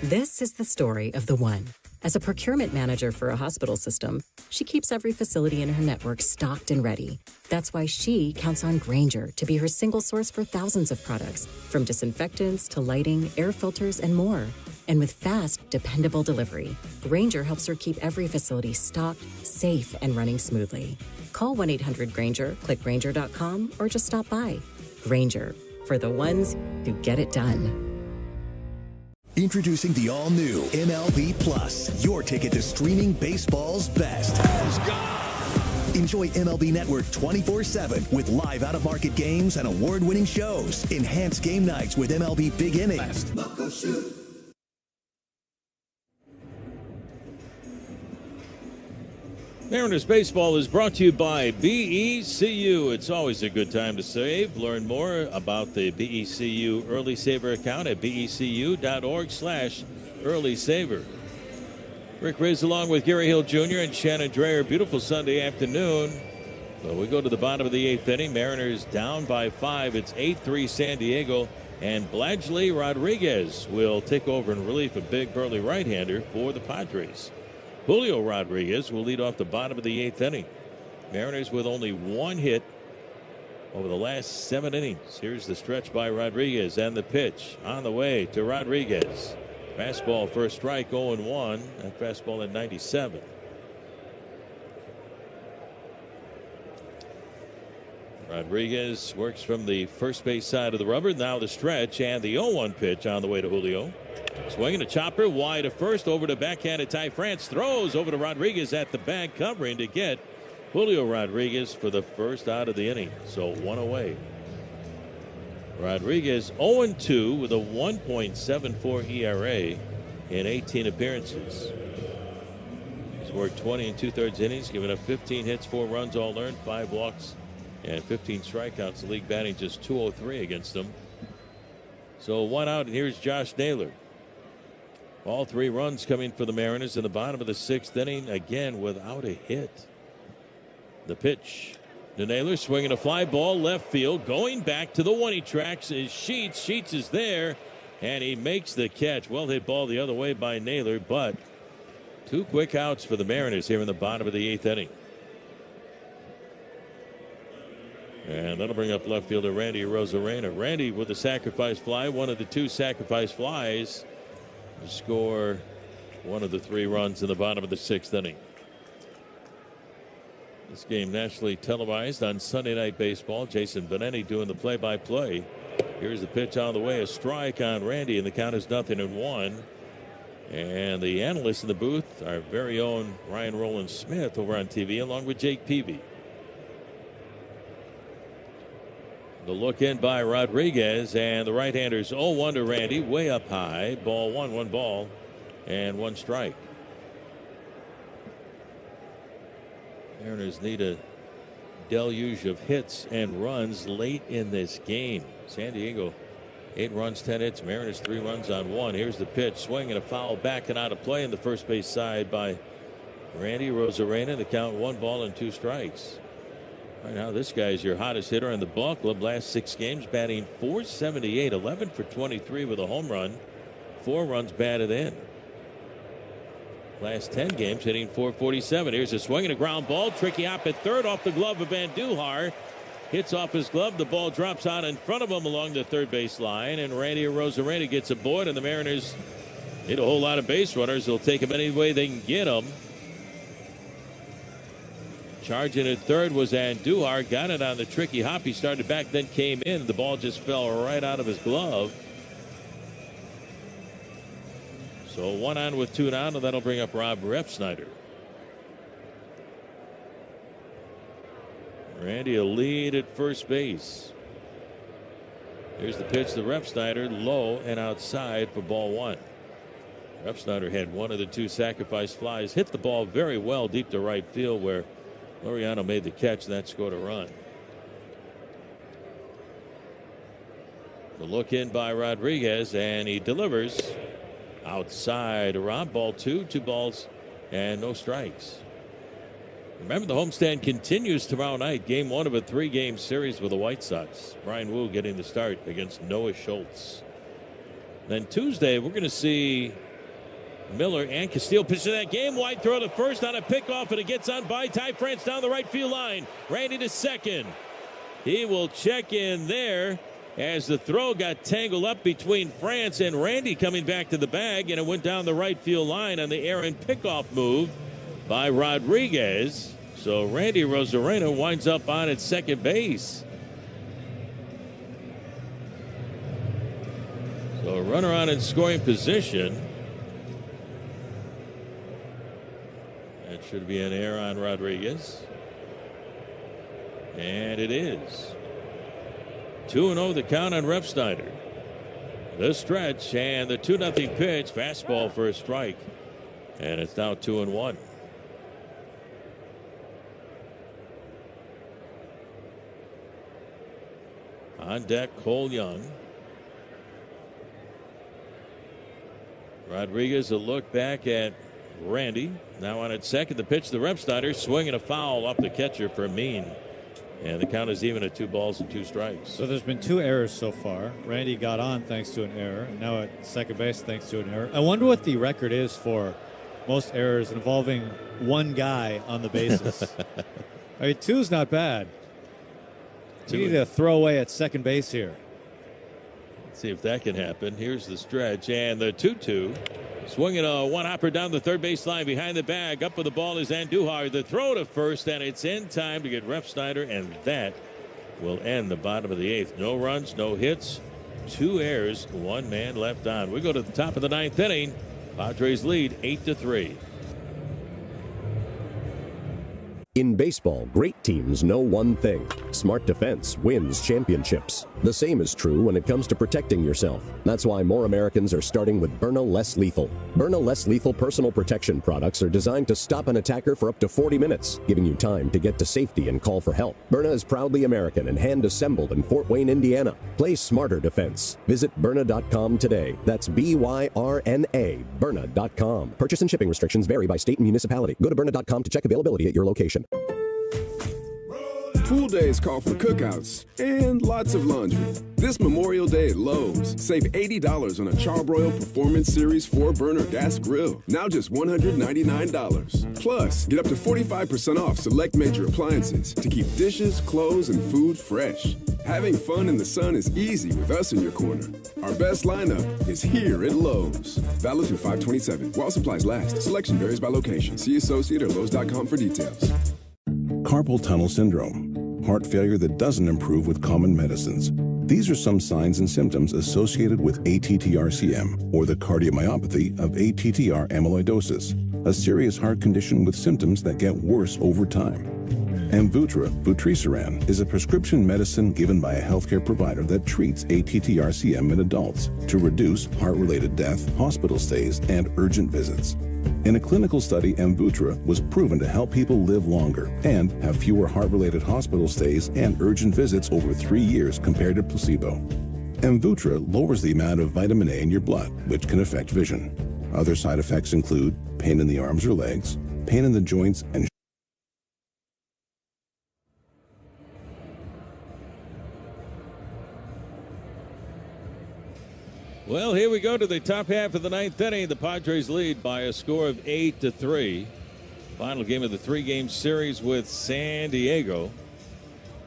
This is the story of the one. As a procurement manager for a hospital system, she keeps every facility in her network stocked and ready. That's why she counts on Grainger to be her single source for thousands of products, from disinfectants to lighting, air filters, and more. And with fast, dependable delivery, Grainger helps her keep every facility stocked, safe, and running smoothly. Call 1-800-GRAINGER, click Grainger.com, or just stop by. Grainger, for the ones who get it done. Introducing the all-new MLB Plus, your ticket to streaming baseball's best. Enjoy MLB Network 24/7 with live out-of-market games and award-winning shows. Enhance game nights with MLB Big Inning. Mariners baseball is brought to you by BECU. It's always a good time to save. Learn more about the BECU Early Saver account at becu.org/early saver. Rick Riz along with Gary Hill Jr. and Shannon Dreyer. Beautiful Sunday afternoon. So we go to the bottom of the 8th inning. Mariners down by 5. It's 8-3 San Diego. And Bladgley Rodriguez will take over in relief, a big burly right-hander for the Padres. Julio Rodriguez will lead off the bottom of the 8th inning. Mariners with only one hit over the last 7 innings. Here's the stretch by Rodriguez and the pitch on the way to Rodriguez. Fastball for a strike, 0-1. That fastball at 97. Rodriguez works from the first base side of the rubber. Now the stretch and the 0-1 pitch on the way to Julio. Swinging a chopper wide to first, over to backhanded Ty France, throws over to Rodriguez at the bag, covering to get Julio Rodriguez for the first out of the inning. So 1 away. Rodriguez 0-2 with a 1.74 ERA in 18 appearances. He's worked 20 2/3 innings, given up 15 hits, 4 runs all earned, 5 walks, and 15 strikeouts. The league batting just .203 against them. So 1 out, and here's Josh Naylor. All 3 runs coming for the Mariners in the bottom of the 6th inning, again without a hit. The pitch to Naylor, swinging a fly ball left field, going back to the one. He tracks is Sheets. Sheets is there, and he makes the catch. Well hit ball the other way by Naylor, but 2 quick outs for the Mariners here in the bottom of the 8th inning. And that'll bring up left fielder Randy Arozarena. Randy with the sacrifice fly, one of the 2 sacrifice flies to score one of the 3 runs in the bottom of the 6th inning. This game nationally televised on Sunday Night Baseball. Jason Benetti doing the play-by-play. Here's the pitch on the way, a strike on Randy, and the count is 0-1. And the analyst in the booth, our very own Ryan Roland Smith over on TV, along with Jake Peavy. The look in by Rodriguez, and the right-hander's 0-1 to Randy, way up high. Ball 1, 1 ball, and 1 strike. Mariners need a deluge of hits and runs late in this game. San Diego 8 runs, 10 hits. Mariners 3 runs on 1. Here's the pitch, swing and a foul back and out of play in the first base side by Randy Arozarena. The count 1 ball and 2 strikes. Right now, this guy is your hottest hitter in the ball club. Last 6 games, batting .478, 11 for 23 with a home run, 4 runs batted in. Last 10 games, hitting .447. Here's a swing and a ground ball. Tricky hop at third, off the glove of Andujar. Hits off his glove. The ball drops out in front of him along the third base line, and Randy Arozarena gets aboard, and the Mariners need a whole lot of base runners. They'll take them any way they can get them. Charging at third was Andujar. Got it on the tricky hop. He started back, then came in. The ball just fell right out of his glove. So 1 on with 2 down, and that'll bring up Rob Refsnyder. Randy a lead at first base. Here's the pitch to Refsnyder, low and outside for ball 1. Refsnyder had one of the two sacrifice flies, hit the ball very well deep to right field where Laureano made the catch, and that scored a run. The look in by Rodriguez, and he delivers outside. Around ball two balls and no strikes. Remember, the homestand continues tomorrow night. Game 1 of a 3-game series with the White Sox. Brian Wu getting the start against Noah Schultz. Then Tuesday, we're going to see Miller and Castillo pitch to that game. Wide throw to first on a pickoff, and it gets on by Ty France down the right field line. Randy to second. He will check in there as the throw got tangled up between France and Randy coming back to the bag, and it went down the right field line on the errant pickoff move by Rodriguez. So Randy Rosarena winds up on at second base. So a runner on in scoring position. That should be an error on Rodriguez. And it is. 2-0 the count on Refsnyder. The stretch and the 2-0 pitch. Fastball for a strike. And it's now 2-1. On deck, Cole Young. Rodriguez a look back at Randy. Now on at second, the pitch to Refsnyder. Swinging a foul off the catcher for Mean. And the count is even at 2 balls and 2 strikes. So there's been 2 errors so far. Randy got on thanks to an error. And now at second base thanks to an error. I wonder what the record is for most errors involving one guy on the bases. I mean, 2 is not bad. We need a throwaway at second base here. Let's see if that can happen. Here's the stretch and the 2-2. Swinging a one-hopper down the third base line behind the bag. Up with the ball is Andujar. The throw to first, and it's in time to get Refsnyder, and that will end the bottom of the 8th. No runs, no hits, 2 errors, 1 man left on. We go to the top of the 9th inning. Padres lead 8-3. In baseball, great teams know one thing. Smart defense wins championships. The same is true when it comes to protecting yourself. That's why more Americans are starting with Byrna Less Lethal. Byrna Less Lethal personal protection products are designed to stop an attacker for up to 40 minutes, giving you time to get to safety and call for help. Byrna is proudly American and hand-assembled in Fort Wayne, Indiana. Play smarter defense. Visit Byrna.com today. That's B-Y-R-N-A, Byrna.com. Purchase and shipping restrictions vary by state and municipality. Go to Byrna.com to check availability at your location. Pool days call for cookouts and lots of laundry. This Memorial Day at Lowe's, save $80 on a Charbroil Performance Series 4-burner gas grill. Now just $199. Plus, get up to 45% off select major appliances to keep dishes, clothes, and food fresh. Having fun in the sun is easy with us in your corner. Our best lineup is here at Lowe's. Valid through 5/27. While supplies last. Selection varies by location. See associate or Lowe's.com for details. Carpal tunnel syndrome, heart failure that doesn't improve with common medicines. These are some signs and symptoms associated with ATTR-CM, or the cardiomyopathy of ATTR amyloidosis, a serious heart condition with symptoms that get worse over time. Amvuttra, vutrisiran, is a prescription medicine given by a healthcare provider that treats ATTR-CM in adults to reduce heart-related death, hospital stays, and urgent visits. In a clinical study, Amvuttra was proven to help people live longer and have fewer heart-related hospital stays and urgent visits over 3 years compared to placebo. Amvuttra lowers the amount of vitamin A in your blood, which can affect vision. Other side effects include pain in the arms or legs, pain in the joints, and Well, here we go to the top half of the 9th inning. The Padres lead by a score of 8-3. Final game of the 3-game series with San Diego.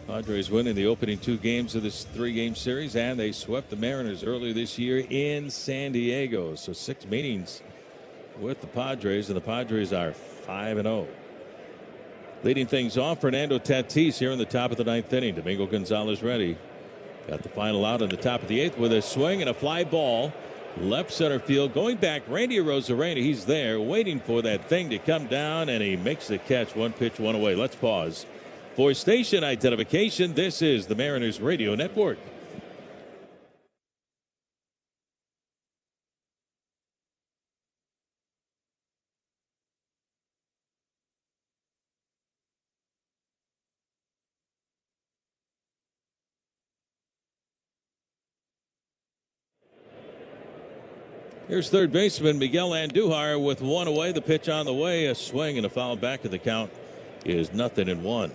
Padres winning the opening 2 games of this 3-game series, and they swept the Mariners earlier this year in San Diego. So 6 meetings with the Padres, and the Padres are 5-0. Leading things off, Fernando Tatis here in the top of the 9th inning. Domingo Gonzalez ready. Got the final out in the top of the 8th with a swing and a fly ball. Left center field. Going back, Randy Rosarena. He's there waiting for that thing to come down, and he makes the catch. 1 pitch, 1 away. Let's pause for station identification. This is the Mariners Radio Network. Here's third baseman Miguel Andujar with one away. The pitch on the way. A swing and a foul back, and the count is 0-1.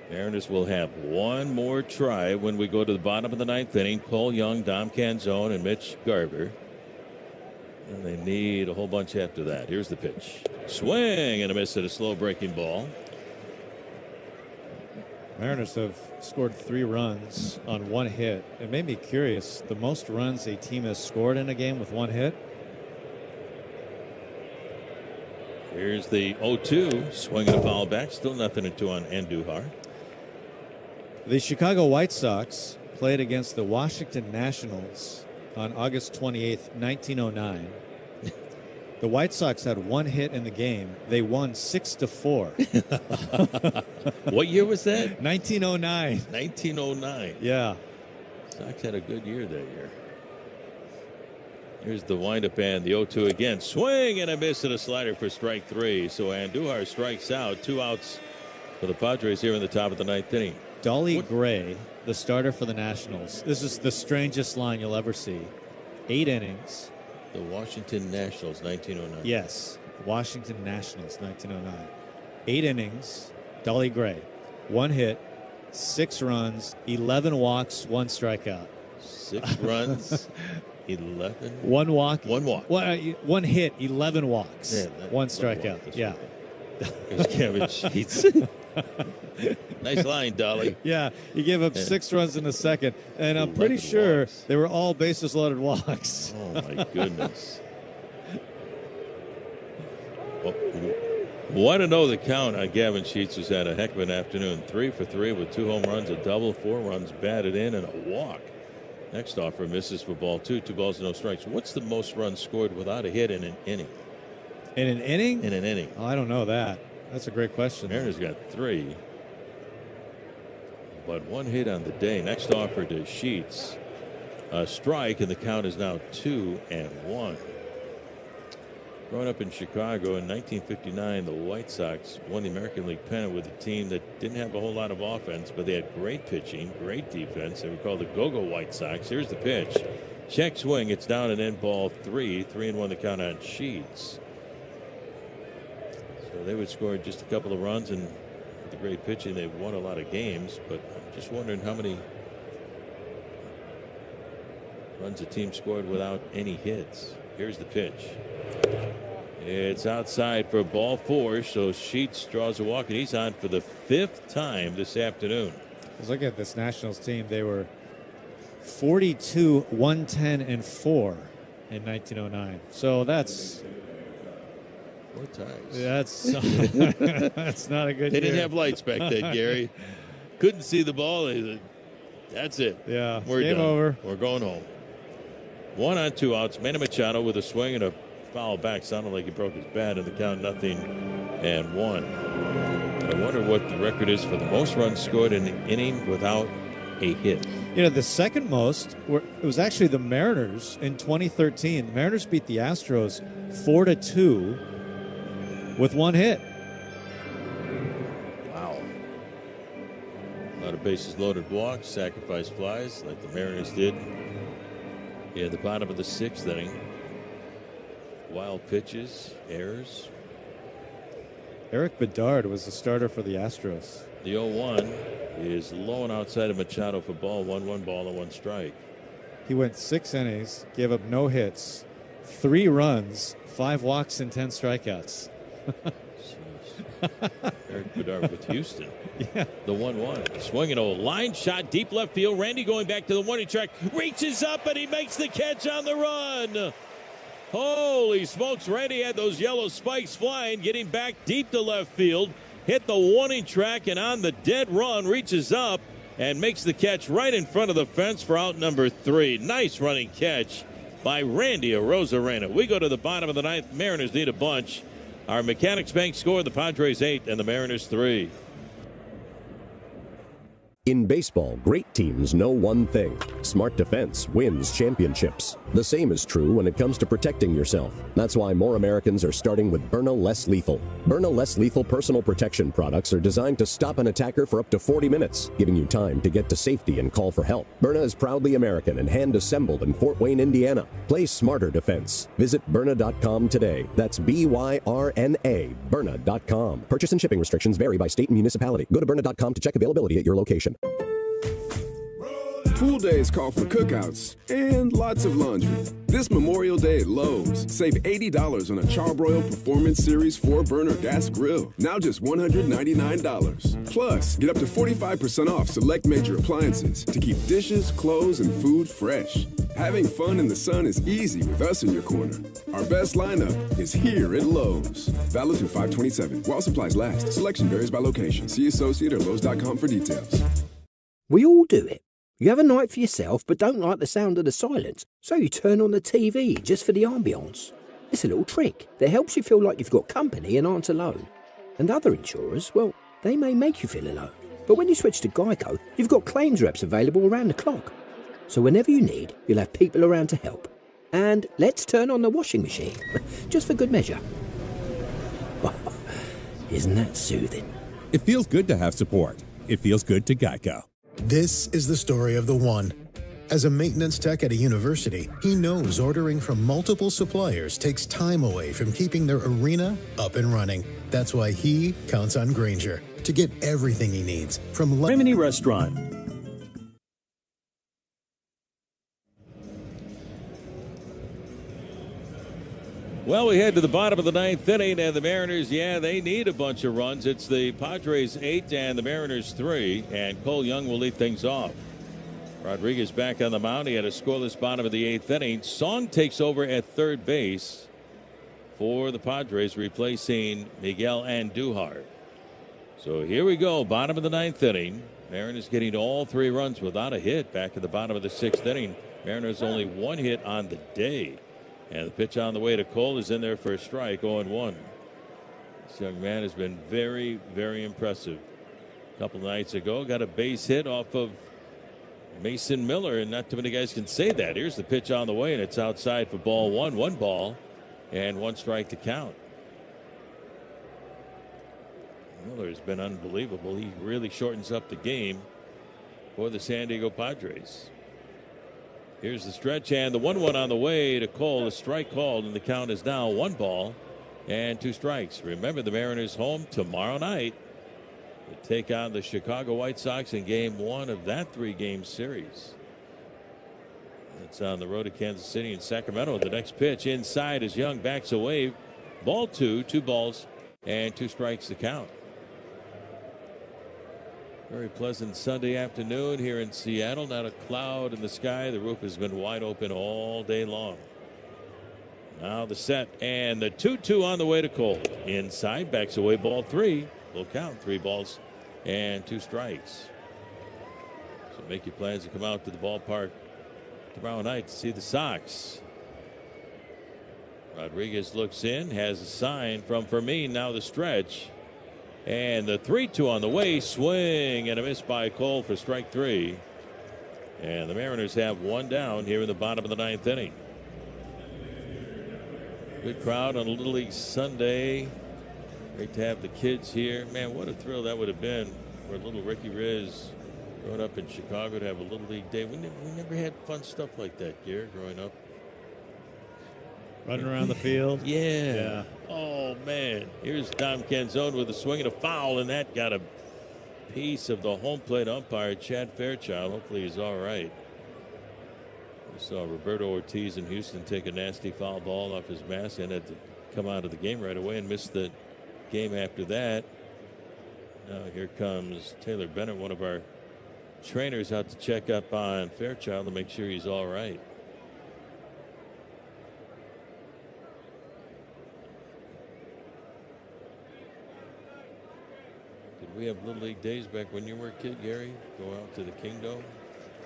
Mariners will have one more try when we go to the bottom of the ninth inning. Cole Young, Dom Canzone, and Mitch Garver. And they need a whole bunch after that. Here's the pitch. Swing and a miss at a slow breaking ball. Mariners have scored 3 runs on 1 hit. It made me curious. The most runs a team has scored in a game with 1 hit. Here's the 0-2. Swing and a foul back. Still 0-2 on Andujar. The Chicago White Sox played against the Washington Nationals on August 28th, 1909. The White Sox had 1 hit in the game. They won 6-4. What year was that? 1909. 1909. Yeah. Sox had a good year that year. Here's the windup and the 0-2 again. Swing and a miss and a slider for strike 3. So Andujar strikes out. 2 outs for the Padres here in the top of the ninth inning. Dolly Gray, the starter for the Nationals. This is the strangest line you'll ever see. 8 innings. The Washington Nationals, 1909. Yes, Washington Nationals, 1909. 8 innings. Dolly Gray, 1 hit, 6 runs, 11 walks, 1 strikeout. 6 runs, 11. 1 walk. 1 walk. 1 hit, 11 walks. Yeah, 1 strikeout. Yeah. There's Kevin Sheets. Nice line, Dolly. Yeah, he gave up 6 runs in the second, and I'm pretty sure walks. they were all bases-loaded walks. Oh, my goodness. Want to know the count on Gavin Sheets, who's had a heck of an afternoon. 3 for 3 with 2 home runs, a double, 4 runs batted in, and a walk. Next offer misses for ball 2, 2 balls, no strikes. What's the most runs scored without a hit in an inning? In an inning? In an inning. Oh, I don't know that. That's a great question. Mariners got 3. But 1 hit on the day. Next offer to Sheets. A strike, and the count is now 2-1. Growing up in Chicago in 1959, the White Sox won the American League pennant with a team that didn't have a whole lot of offense, but they had great pitching, great defense. They were called the Go-Go White Sox. Here's the pitch. Check swing. It's down and in, ball 3. 3-1 the count on Sheets. So they would score just a couple of runs, and with the great pitching, they've won a lot of games. But I'm just wondering how many runs a team scored without any hits. Here's the pitch. It's outside for ball 4, so Sheets draws a walk, and he's on for the 5th time this afternoon. Let's look at this Nationals team. They were 42, 110, and 4 in 1909. So that's 4 times. That's not a good They year. didn't have lights back then, Gary. Couldn't see the ball. That's it. Yeah, we're game done. over. We're going home. 1 on 2 outs. Manny Machado with a swing and a foul back. Sounded like he broke his bat, and the count 0-1. I wonder what the record is for the most runs scored in an inning without a hit. You know, the second most, it was actually the Mariners in 2013. The Mariners beat the Astros 4-2 with 1 hit. Wow. A lot of bases loaded walks, sacrifice flies like the Mariners did. Yeah, the bottom of the 6th inning. Wild pitches, errors. Eric Bedard was the starter for the Astros. The 0-1 is low and outside of Machado for ball 1 ball and 1 strike. He went 6 innings, gave up no hits, 3 runs, 5 walks, and 10 strikeouts. Eric Bedard with Houston. Yeah. The 1-1. Swinging a line shot, deep left field. Randy going back to the warning track. Reaches up and he makes the catch on the run. Holy smokes, Randy had those yellow spikes flying, getting back deep to left field. Hit the warning track and on the dead run, reaches up and makes the catch right in front of the fence for out number 3. Nice running catch by Randy Arozarena. We go to the bottom of the 9th. Mariners need a bunch. Our Mechanics Bank score, the Padres 8 and the Mariners 3. In baseball, great teams know one thing. Smart defense wins championships. The same is true when it comes to protecting yourself. That's why more Americans are starting with Byrna Less Lethal. Byrna Less Lethal personal protection products are designed to stop an attacker for up to 40 minutes, giving you time to get to safety and call for help. Byrna is proudly American and hand-assembled in Fort Wayne, Indiana. Play smarter defense. Visit Byrna.com today. That's B-Y-R-N-A, Byrna.com. Purchase and shipping restrictions vary by state and municipality. Go to Byrna.com to check availability at your location. Pool days call for cookouts and lots of laundry. This Memorial Day at Lowe's, save $80 on a Charbroil Performance Series 4-burner gas grill. Now just $199. Plus, get up to 45% off select major appliances to keep dishes, clothes, and food fresh. Having fun in the sun is easy with us in your corner. Our best lineup is here at Lowe's. Valid through 5/27. While supplies last. Selection varies by location. See associate or Lowe's.com for details. We all do it. You have a night for yourself but don't like the sound of the silence, so you turn on the TV just for the ambience. It's a little trick that helps you feel like you've got company and aren't alone. And other insurers, well, they may make you feel alone. But when you switch to Geico, you've got claims reps available around the clock. So whenever you need, you'll have people around to help. And let's turn on the washing machine, just for good measure. Isn't that soothing? It feels good to have support. It feels good to Geico. This is the story of the one. As a maintenance tech at a university, he knows ordering from multiple suppliers takes time away from keeping their arena up and running. That's why he counts on Grainger to get everything he needs from Rimini Restaurant. Well, we head to the bottom of the ninth inning, and the Mariners, they need a bunch of runs. It's the Padres 8 and the Mariners 3, and Cole Young will lead things off. Rodriguez back on the mound. He had a scoreless bottom of the 8th inning. Song takes over at third base for the Padres, replacing Miguel Andujar. So here we go, bottom of the 9th inning. Mariners getting all 3 runs without a hit back at the bottom of the 6th inning. Mariners only 1 hit on the day. And the pitch on the way to Cole is in there for a strike, 0-1. This young man has been very, very impressive. A couple nights ago, got a base hit off of Mason Miller, and not too many guys can say that. Here's the pitch on the way, and it's outside for ball 1. 1 ball and 1 strike to count. Miller has been unbelievable. He really shortens up the game for the San Diego Padres. Here's the stretch, and the 1-1 on the way to Cole. A strike called, and the count is now 1 ball and 2 strikes. Remember, the Mariners home tomorrow night to take on the Chicago White Sox in game 1 of that 3-game series. It's on the road to Kansas City and Sacramento. The next pitch inside as Young backs away. Ball 2, 2 balls and 2 strikes to count. Very pleasant Sunday afternoon here in Seattle. Not a cloud in the sky. The roof has been wide open all day long. Now the set, and the 2-2 on the way to Cole. Inside, backs away, ball 3. Full count, 3 balls and 2 strikes. So make your plans to come out to the ballpark tomorrow night to see the Sox. Rodriguez looks in, has a sign from Fermin. Now the stretch. And the 3-2 on the way, swing and a miss by Cole for strike 3. And the Mariners have 1 down here in the bottom of the 9th inning. Good crowd on a Little League Sunday. Great to have the kids here. Man, what a thrill that would have been for little Ricky Riz growing up in Chicago to have a Little League day. We never had fun stuff like that, Gary, growing up. Running around the field. Yeah. Oh, man. Here's Dom Canzone with a swing and a foul, and that got a piece of the home plate umpire, Chad Fairchild. Hopefully he's all right. We saw Roberto Ortiz in Houston take a nasty foul ball off his mask and had to come out of the game right away and miss the game after that. Now here comes Taylor Bennett, one of our trainers, out to check up on Fairchild to make sure he's all right. We have Little League days back when you were a kid, Gary? Go out to the Kingdome?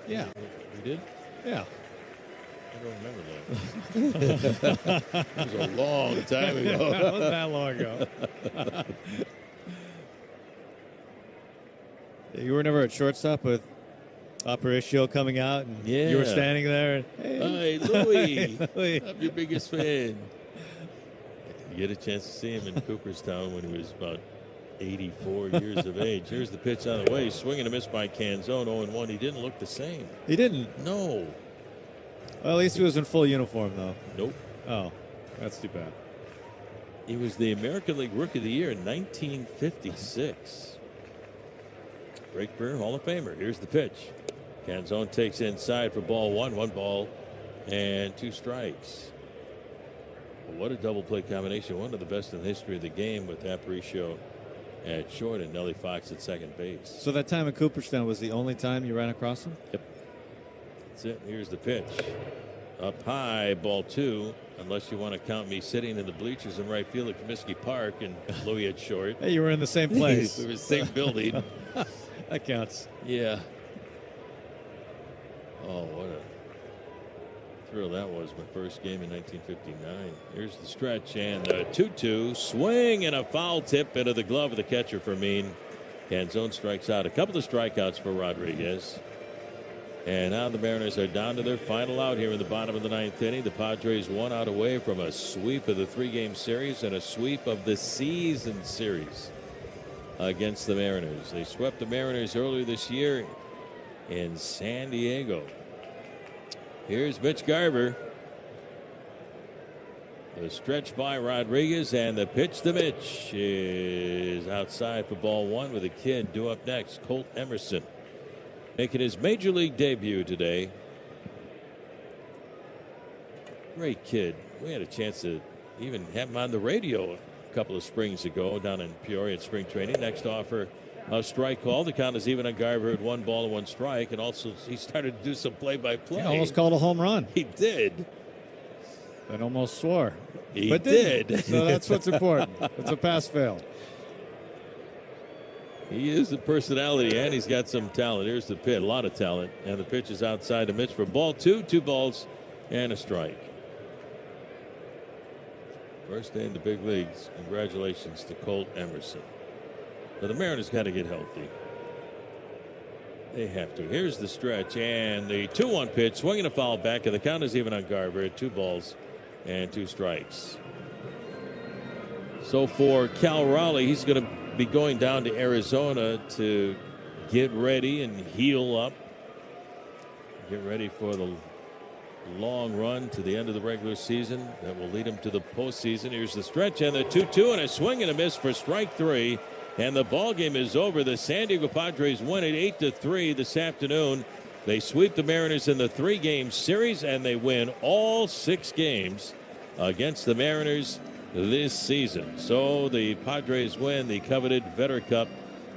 Yeah. You did? Yeah. I don't remember that. It was a long time ago. It wasn't that long ago. You were never at shortstop with Aparicio coming out, and you were standing there. And, hey, Louie, I'm your biggest fan. You get a chance to see him in Cooperstown when he was about 84 years of age. Here's the pitch on the way. Swing and a miss by Canzone. 0-1. He didn't look the same. He didn't? No. Well, at least he was in full uniform, though. Nope. Oh, that's too bad. He was the American League Rookie of the Year in 1956. Drake Brewer, Hall of Famer. Here's the pitch. Canzone takes inside for ball one. 1 ball and 2 strikes. What a double play combination. One of the best in the history of the game with Aparicio at short and Nellie Fox at second base. So that time in Cooperstown was the only time you ran across him? Yep. That's it. Here's the pitch. Up high, ball 2. Unless you want to count me sitting in the bleachers in right field at Comiskey Park and Louis at short. Hey, you were in the same place. We were in the same building. That counts. Yeah. Oh, what a thrill that was. My first game in 1959. Here's the stretch and the 2-2 swing and a foul tip into the glove of the catcher for Mean. Canzone strikes out. A couple of strikeouts for Rodriguez. And now the Mariners are down to their final out here in the bottom of the 9th inning. The Padres 1 out away from a sweep of the 3-game series and a sweep of the season series against the Mariners. They swept the Mariners earlier this year in San Diego. Here's Mitch Garver. The stretch by Rodriguez and the pitch to Mitch is outside for ball 1 with a kid due up next. Colt Emerson making his major league debut today. Great kid. We had a chance to even have him on the radio a couple of springs ago down in Peoria at spring training. Next offer, a strike call. The count is even on Garver at 1 ball and 1 strike. And also he started to do some play-by-play. He almost called a home run. He did. And almost swore. He but did. So that's what's important. It's a pass-fail. He is a personality, and he's got some talent. Here's the pitch, a lot of talent. And the pitch is outside to Mitch for ball 2, 2 balls and a strike. First day in the big leagues. Congratulations to Colt Emerson. But the Mariners got to get healthy. They have to. Here's the stretch and the 2-1 pitch. Swinging a foul back, and the count is even on Garver at 2 balls and 2 strikes. So for Cal Raleigh, he's going to be going down to Arizona to get ready and heal up. Get ready for the long run to the end of the regular season that will lead him to the postseason. Here's the stretch and the 2-2 and a swing and a miss for strike 3. And the ball game is over. The San Diego Padres win it 8-3 this afternoon. They sweep the Mariners in the 3-game series, and they win all 6 games against the Mariners this season. So the Padres win the coveted Vetter Cup,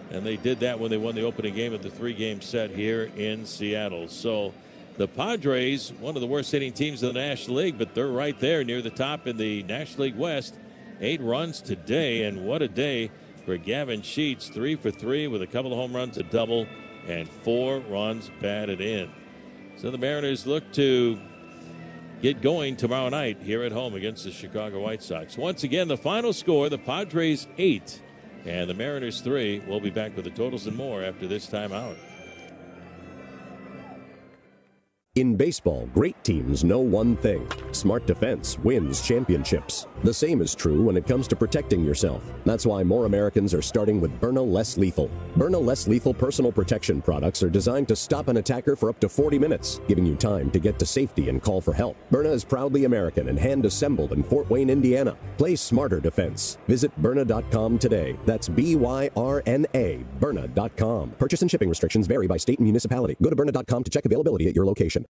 and they did that when they won the opening game of the 3-game set here in Seattle. So the Padres, one of the worst hitting teams in the National League, but they're right there near the top in the National League West. 8 runs today, and what a day for Gavin Sheets. 3 for 3 with a couple of home runs, a double, and 4 runs batted in. So the Mariners look to get going tomorrow night here at home against the Chicago White Sox. Once again, the final score, the Padres 8 and the Mariners 3. We'll be back with the totals and more after this timeout. In baseball, great teams know one thing. Smart defense wins championships. The same is true when it comes to protecting yourself. That's why more Americans are starting with Byrna Less Lethal. Byrna Less Lethal personal protection products are designed to stop an attacker for up to 40 minutes, giving you time to get to safety and call for help. Byrna is proudly American and hand-assembled in Fort Wayne, Indiana. Play smarter defense. Visit Byrna.com today. That's Byrna, Byrna.com. Purchase and shipping restrictions vary by state and municipality. Go to Byrna.com to check availability at your location.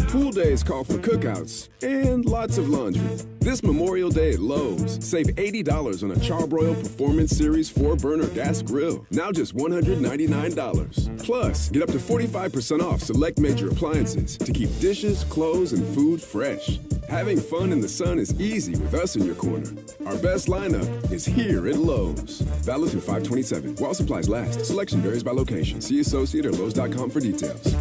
Pool days call for cookouts and lots of laundry. This Memorial Day at Lowe's, save $80 on a Charbroil Performance Series 4-burner gas grill. Now just $199. Plus, get up to 45% off select major appliances to keep dishes, clothes, and food fresh. Having fun in the sun is easy with us in your corner. Our best lineup is here at Lowe's. Valid through 5/27. While supplies last. Selection varies by location. See associate or Lowe's.com for details.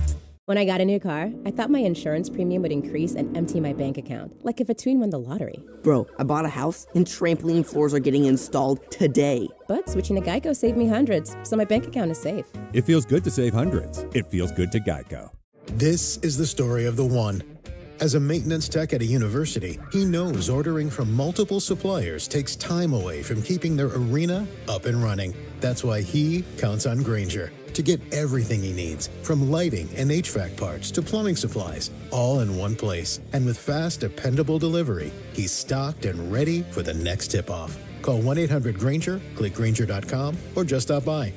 When I got a new car, I thought my insurance premium would increase and empty my bank account, like if a tween won the lottery. Bro, I bought a house and trampoline floors are getting installed today. But switching to Geico saved me hundreds, so my bank account is safe. It feels good to save hundreds. It feels good to Geico. This is the story of the one. As a maintenance tech at a university, he knows ordering from multiple suppliers takes time away from keeping their arena up and running. That's why he counts on Grainger to get everything he needs, from lighting and HVAC parts to plumbing supplies, all in one place. And with fast, dependable delivery, he's stocked and ready for the next tip-off. Call 1-800-GRAINGER, click Grainger.com, or just stop by.